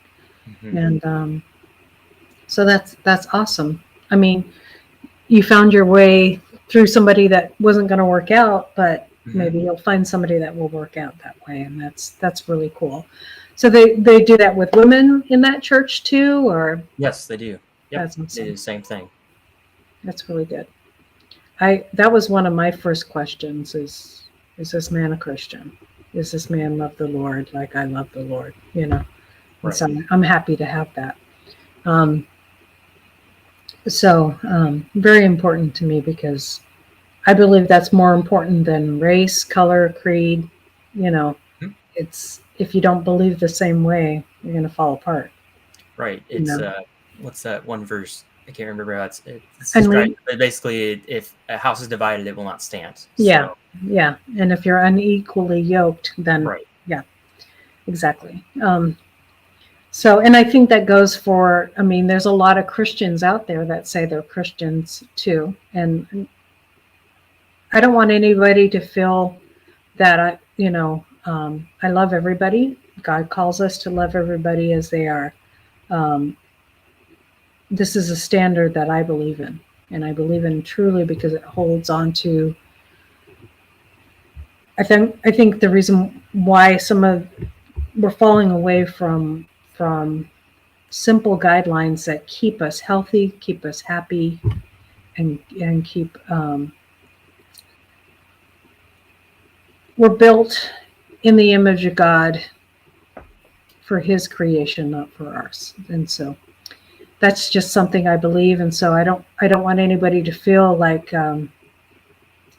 Hmm. And so that's awesome. I mean, you found your way through somebody that wasn't going to work out, but Hmm. maybe you'll find somebody that will work out that way, and that's really cool. So they do that with women in that church too, or Yes, they do. Yep, that's they do awesome. the same thing. That's really good. I That was one of my first questions: is this man a Christian? Is this man love the Lord like I love the Lord? And Right. so I'm happy to have that. Um, very important to me because I believe that's more important than race, color, creed. You know, Mhm. it's if you don't believe the same way, you're going to fall apart. Right. You It's know, what's that one verse? I can't remember how it's and described, we, but basically, if a house is divided, it will not stand. yeah, So yeah. And if you're unequally yoked, then right. yeah, exactly. And I think that goes for. I mean, there's a lot of Christians out there that say they're Christians too, and I don't want anybody to feel that I love everybody. God calls us to love everybody as they are. Um, this is a standard that I believe in. and I believe in truly because it holds on to. I think the reason why we're falling away from simple guidelines that keep us healthy, keep us happy, and keep we're built in the image of God for His creation, not for ours. And so that's just something I believe. And so I don't want anybody to feel like I'm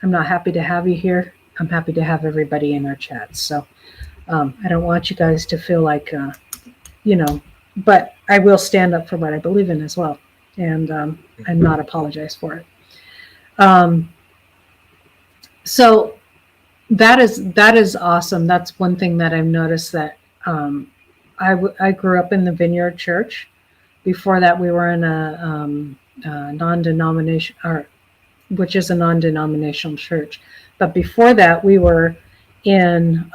not happy to have you here. I'm happy to have everybody in our chats. So I don't want you guys to feel like but I will stand up for what I believe in as well, and not apologize for it. So that is awesome. That's one thing that I've noticed, that I grew up in the Vineyard Church. Before that, we were in a non-denomination, which is a non-denominational church. But before that, we were in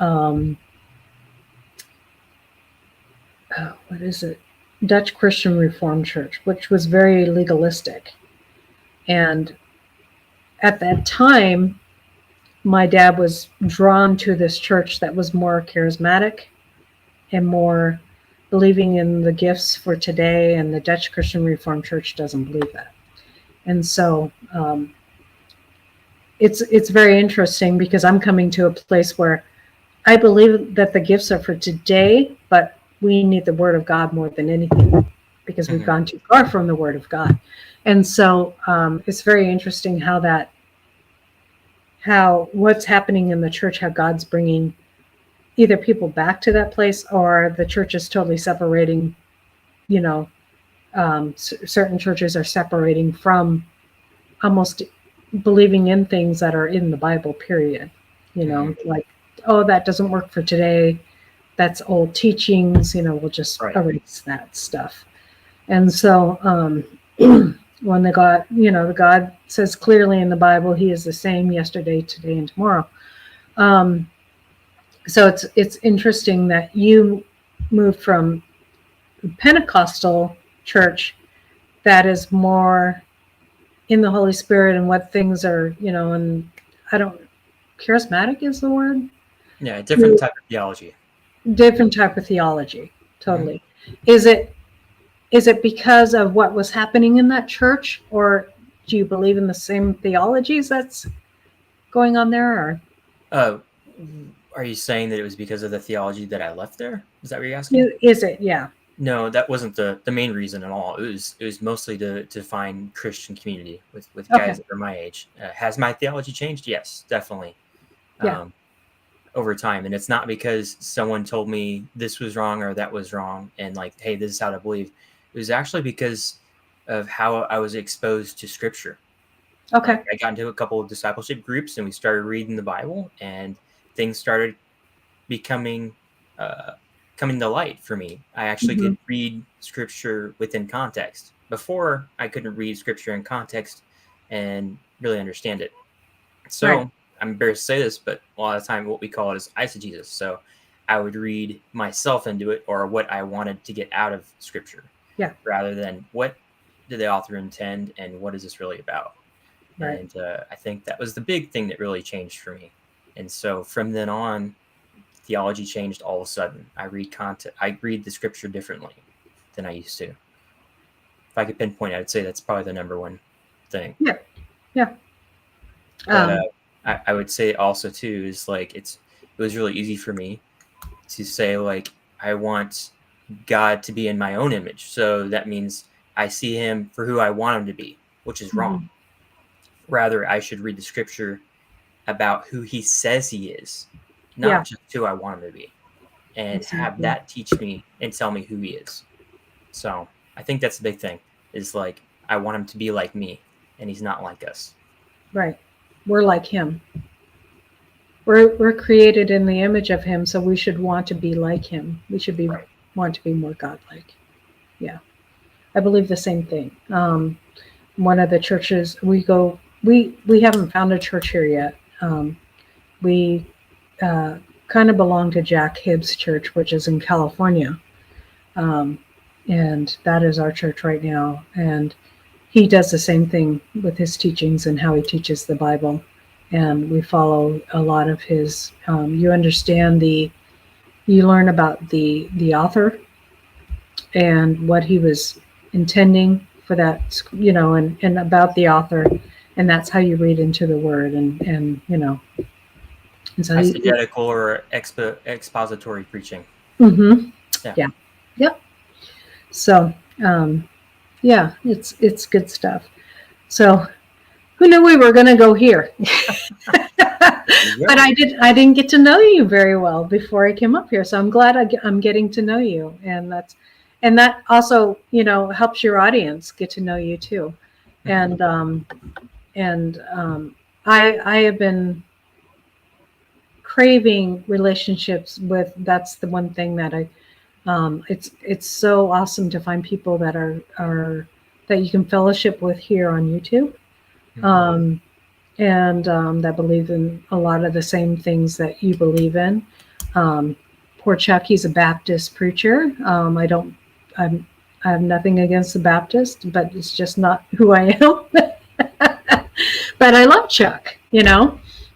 what is it? Dutch Christian Reformed Church, which was very legalistic. And at that time, my dad was drawn to this church that was more charismatic and more believing in the gifts for today, and the Dutch Christian Reformed Church doesn't believe that. And so it's very interesting, because I'm coming to a place where I believe that the gifts are for today, but we need the Word of God more than anything, because we've gone too far from the Word of God. And so it's very interesting how what's happening in the church, how God's bringing either people back to that place, or the church is totally separating. Certain churches are separating from almost believing in things that are in the Bible, period. Like, oh, that doesn't work for today. That's old teachings. We'll just erase that stuff. And so when the God says clearly in the Bible, He is the same yesterday, today, and tomorrow. So it's interesting that you moved from Pentecostal church that is more in the Holy Spirit and what things are, and charismatic is the word? Yeah, different type of theology. Different type of theology, totally. Mm-hmm. Is it because of what was happening in that church, or do you believe in the same theologies that's going on there? Or are you saying that it was because of the theology that I left there? Is that what you're asking? Is it? Yeah. No, that wasn't the main reason at all. It was mostly to find Christian community with guys that are my age. Has my theology changed? Yes, definitely. Yeah. Over time. And it's not because someone told me this was wrong or that was wrong, and like, hey, this is how to believe. It was actually because of how I was exposed to Scripture. Okay. I got into a couple of discipleship groups, and we started reading the Bible, and things started becoming coming to light for me. I actually could read Scripture within context. Before, I couldn't read Scripture in context and really understand it. So I'm embarrassed to say this, but a lot of the time what we call it is eisegesis. So I would read myself into it, or what I wanted to get out of Scripture, rather than what did the author intend and what is this really about. Right. And I think that was the big thing that really changed for me. And so from then on, theology changed all of a sudden. I read the Scripture differently than I used to. If I could pinpoint, I'd say that's probably the number one thing. Yeah. But I would say also too is like it was really easy for me to say, like, I want God to be in my own image. So that means I see Him for who I want Him to be, which is wrong. Rather, I should read the Scripture about who He says He is, not just who I want Him to be, and have that teach me and tell me who He is. So I think that's the big thing, is like, I want Him to be like me, and He's not like us. Right. We're like Him. We're created in the image of Him, so we should want to be like Him. We should want to be more godlike. Yeah, I believe the same thing. One of the churches we haven't found a church here yet. We kind of belong to Jack Hibbs Church, which is in California, and that is our church right now. And he does the same thing with his teachings and how he teaches the Bible. And we follow a lot of his, you learn about the author and what he was intending for that, and about the author. And that's how you read into the word. And so Exegetical or expository preaching. Mm-hmm. Yeah. Yep. So, yeah, it's good stuff. So, who knew we were going to go here? But I didn't get to know you very well before I came up here. So I'm glad I'm getting to know you, and that also helps your audience get to know you too. And I have been craving relationships with. That's the one thing that it's so awesome to find people that are that you can fellowship with here on YouTube. And that believe in a lot of the same things that you believe in. Poor Chuck, he's a Baptist preacher. I have nothing against the Baptist, but it's just not who I am. But I love Chuck,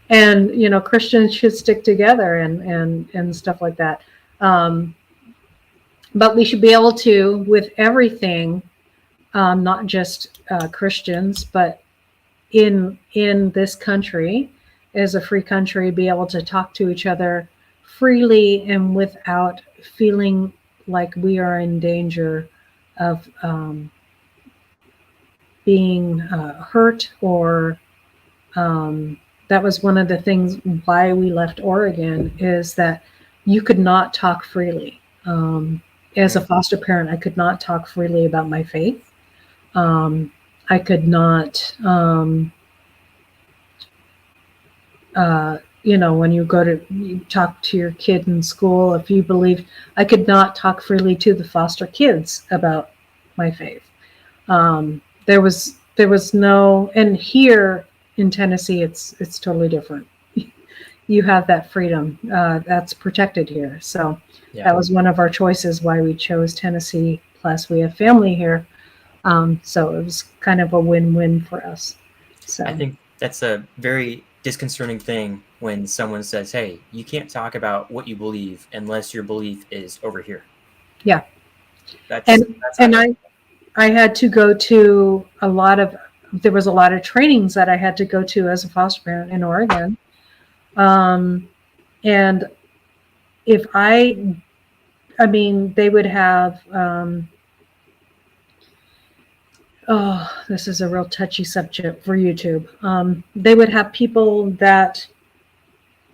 and Christians should stick together and stuff like that. But we should be able to, with everything, not just Christians, but in this country, as a free country, be able to talk to each other freely and without feeling like we are in danger of being hurt or that was one of the things why we left Oregon, is that you could not talk freely. As a foster parent, I could not talk freely about my faith. I could not, when you talk to your kid in school, if you believe, I could not talk freely to the foster kids about my faith. There was no, and here in Tennessee, it's totally different. You have that freedom that's protected here. So that was one of our choices why we chose Tennessee. Plus, we have family here. So it was kind of a win-win for us. So I think that's a very disconcerting thing when someone says, hey, you can't talk about what you believe unless your belief is over here. Yeah. That's I had to go to there was a lot of trainings that I had to go to as a foster parent in Oregon. And if they would have, this is a real touchy subject for YouTube. They would have people that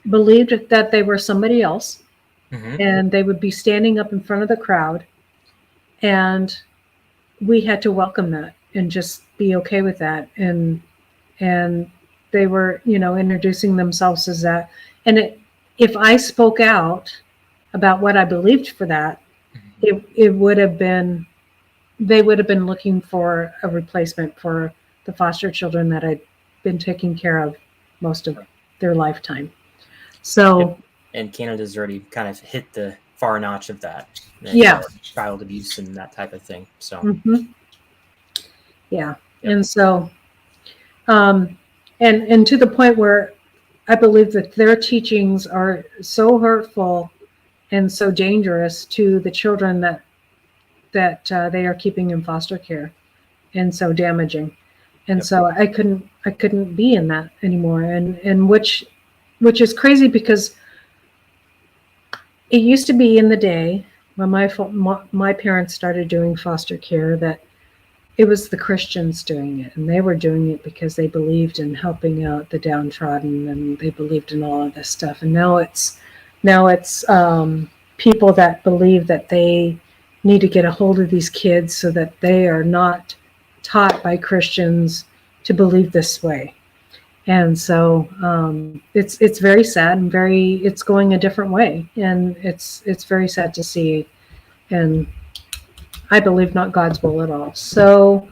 believed that they were somebody else, and they would be standing up in front of the crowd, and we had to welcome that and just be okay with that. And they were, introducing themselves as that. And if I spoke out about what I believed for that, it would have been, they would have been looking for a replacement for the foster children that I'd been taking care of most of their lifetime. So, and Canada's already kind of hit the far notch of that. Child abuse and that type of thing. So, yeah. And so, and to the point where I believe that their teachings are so hurtful and so dangerous to the children that they are keeping in foster care, and so damaging. And so I couldn't be in that anymore. And which is crazy, because it used to be in the day when my parents started doing foster care that it was the Christians doing it, and they were doing it because they believed in helping out the downtrodden, and they believed in all of this stuff. And now it's people that believe that they need to get a hold of these kids so that they are not taught by Christians to believe this way. And so it's very sad, and it's going a different way, and it's very sad to see. And I believe not God's will at all. So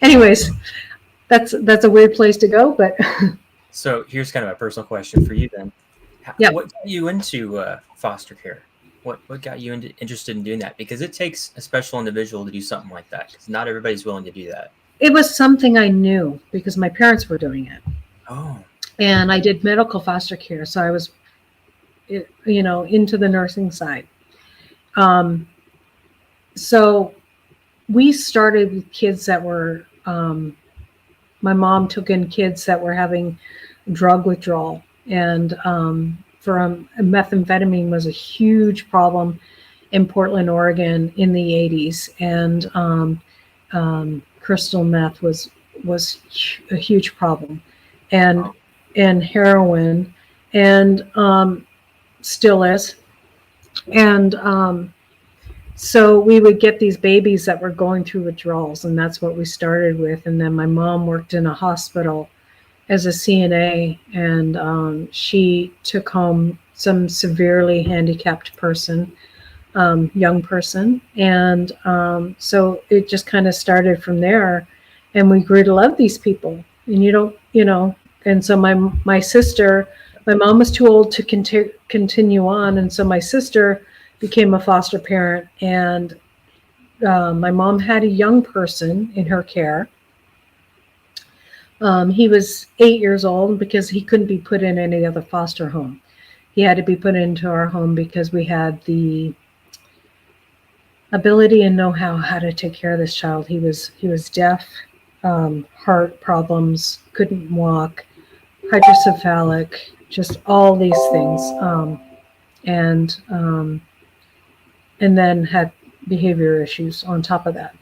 anyways, that's a weird place to go, but so here's kind of a personal question for you then. Yeah. What got you into foster care? What got you interested in doing that? Because it takes a special individual to do something like that. Because not everybody's willing to do that. It was something I knew because my parents were doing it. Oh. And I did medical foster care, so I was, into the nursing side. So we started with kids that were, my mom took in kids that were having drug withdrawal, and methamphetamine was a huge problem in Portland, Oregon in the 80s, and crystal meth was a huge problem, and heroin, and still is, and so we would get these babies that were going through withdrawals, and that's what we started with. And then my mom worked in a hospital as a CNA, and she took home some severely handicapped person, young person, and so it just kind of started from there, and we grew to love these people. And and so my sister, my mom was too old to continue on, and so my sister became a foster parent, and my mom had a young person in her care. He was 8 years old because he couldn't be put in any other foster home. He had to be put into our home because we had the ability and know-how to take care of this child. He was deaf, heart problems, couldn't walk, hydrocephalic, just all these things, and then had behavior issues on top of that.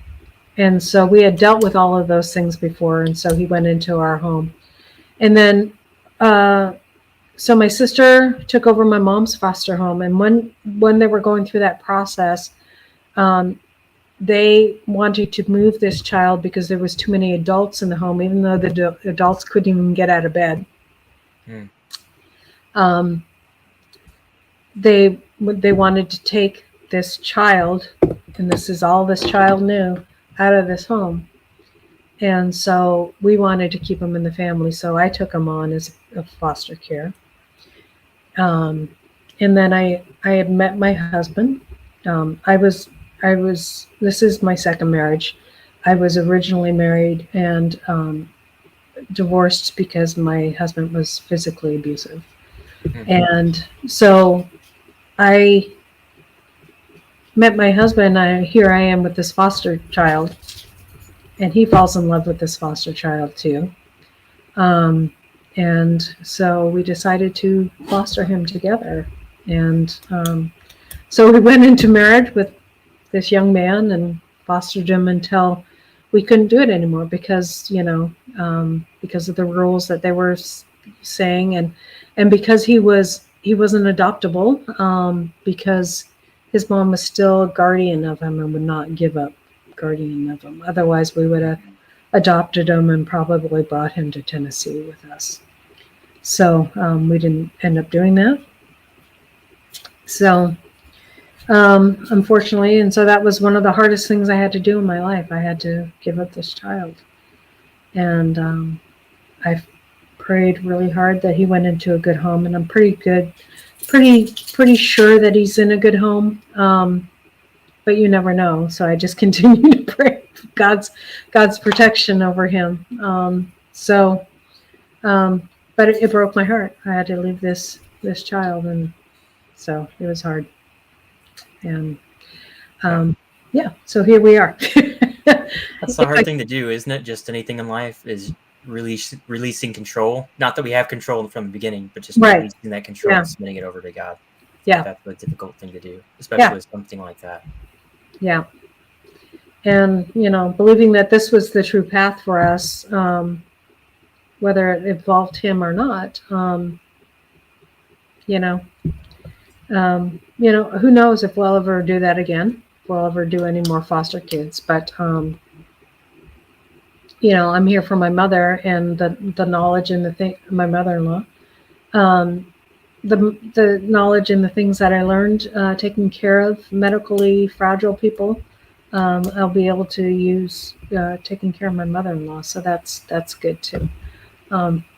And so we had dealt with all of those things before, and so he went into our home. And then, so my sister took over my mom's foster home, and when they were going through that process, they wanted to move this child because there was too many adults in the home, even though the adults couldn't even get out of bed. They wanted to take this child, and this is all this child knew, out of this home. And so we wanted to keep him in the family, so I took him on as a foster care. And then I had met my husband. This is my second marriage. I was originally married and divorced because my husband was physically abusive. And so I met my husband. Here I am with this foster child, and he falls in love with this foster child too. And so we decided to foster him together. And so we went into marriage with this young man and fostered him until we couldn't do it anymore because of the rules that they were saying, and because he wasn't adoptable, because his mom was still a guardian of him and would not give up guardianing of him. Otherwise, we would have adopted him and probably brought him to Tennessee with us. So we didn't end up doing that. So unfortunately, and so that was one of the hardest things I had to do in my life. I had to give up this child. And I prayed really hard that he went into a good home, and I'm pretty sure that he's in a good home. But you never know. So I just continue to pray for God's protection over him. But it broke my heart. I had to leave this child, and so it was hard. And so here we are. That's the hard thing to do, isn't it? Just anything in life is releasing control. Not that we have control from the beginning, but just releasing that control and submitting it over to God. Yeah, that's a difficult thing to do, especially with something like that. Yeah, and believing that this was the true path for us, whether it involved him or not. Who knows if we'll ever do that again? If we'll ever do any more foster kids? But I'm here for my mother and the knowledge and my mother-in-law, the knowledge and the things that I learned taking care of medically fragile people. I'll be able to use taking care of my mother-in-law, so that's good too.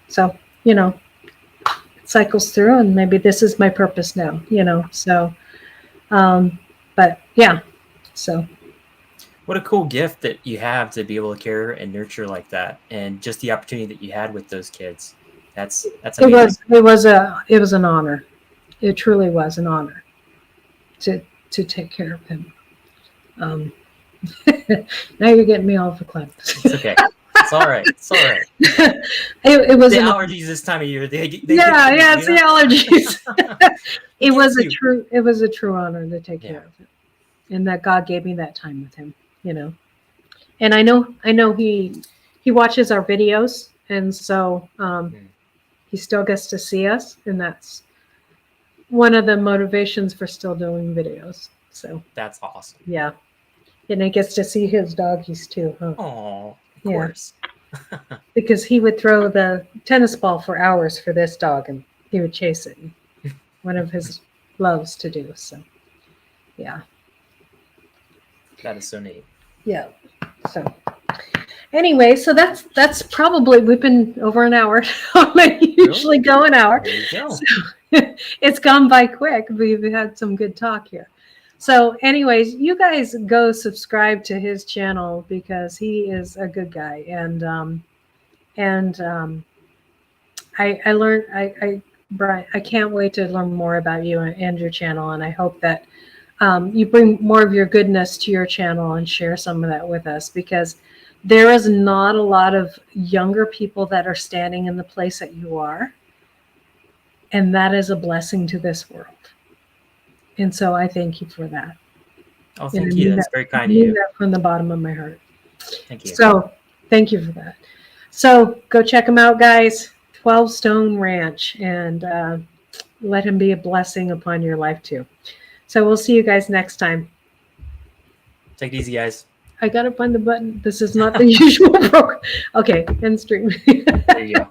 So it cycles through, and maybe this is my purpose now. So But yeah, so What a cool gift that you have to be able to care and nurture like that, and just the opportunity that you had with those kids. That's amazing. it was an honor. It truly was an honor to take care of him. Um, now you're getting me all verklempt. It's okay. It's all right. It's all right. It was The an, allergies this time of year. They yeah, get yeah, you, it's you the know? allergies. It gets you. It was a true honor to take Yeah. care of him, and that God gave me that time with him. And I know he watches our videos, and so he still gets to see us, and that's one of the motivations for still doing videos. So That's awesome. yeah, and he gets to see his doggies too, huh? Oh, of Yeah. course. Because he would throw the tennis ball for hours for this dog, and he would chase it. One of his loves to do. So yeah. That is so neat. Yeah. So anyway, so that's probably, we've been over an hour. I usually go an hour. There you go. So, it's gone by quick. We've had some good talk here. So anyways, you guys go subscribe to his channel because he is a good guy. And I learned, Brian, I can't wait to learn more about you and your channel. And I hope that you bring more of your goodness to your channel and share some of that with us, because there is not a lot of younger people that are standing in the place that you are. And that is a blessing to this world. And so I thank you for that. Oh, And thank I you. mean That's that- very kind I of mean you. that from the bottom of my heart. Thank you. So thank you for that. So go check him out, guys. 12 Stone Ranch, and let him be a blessing upon your life too. So we'll see you guys next time. Take it easy, guys. I gotta find the button. This is not the usual program. Okay, end stream. There you go.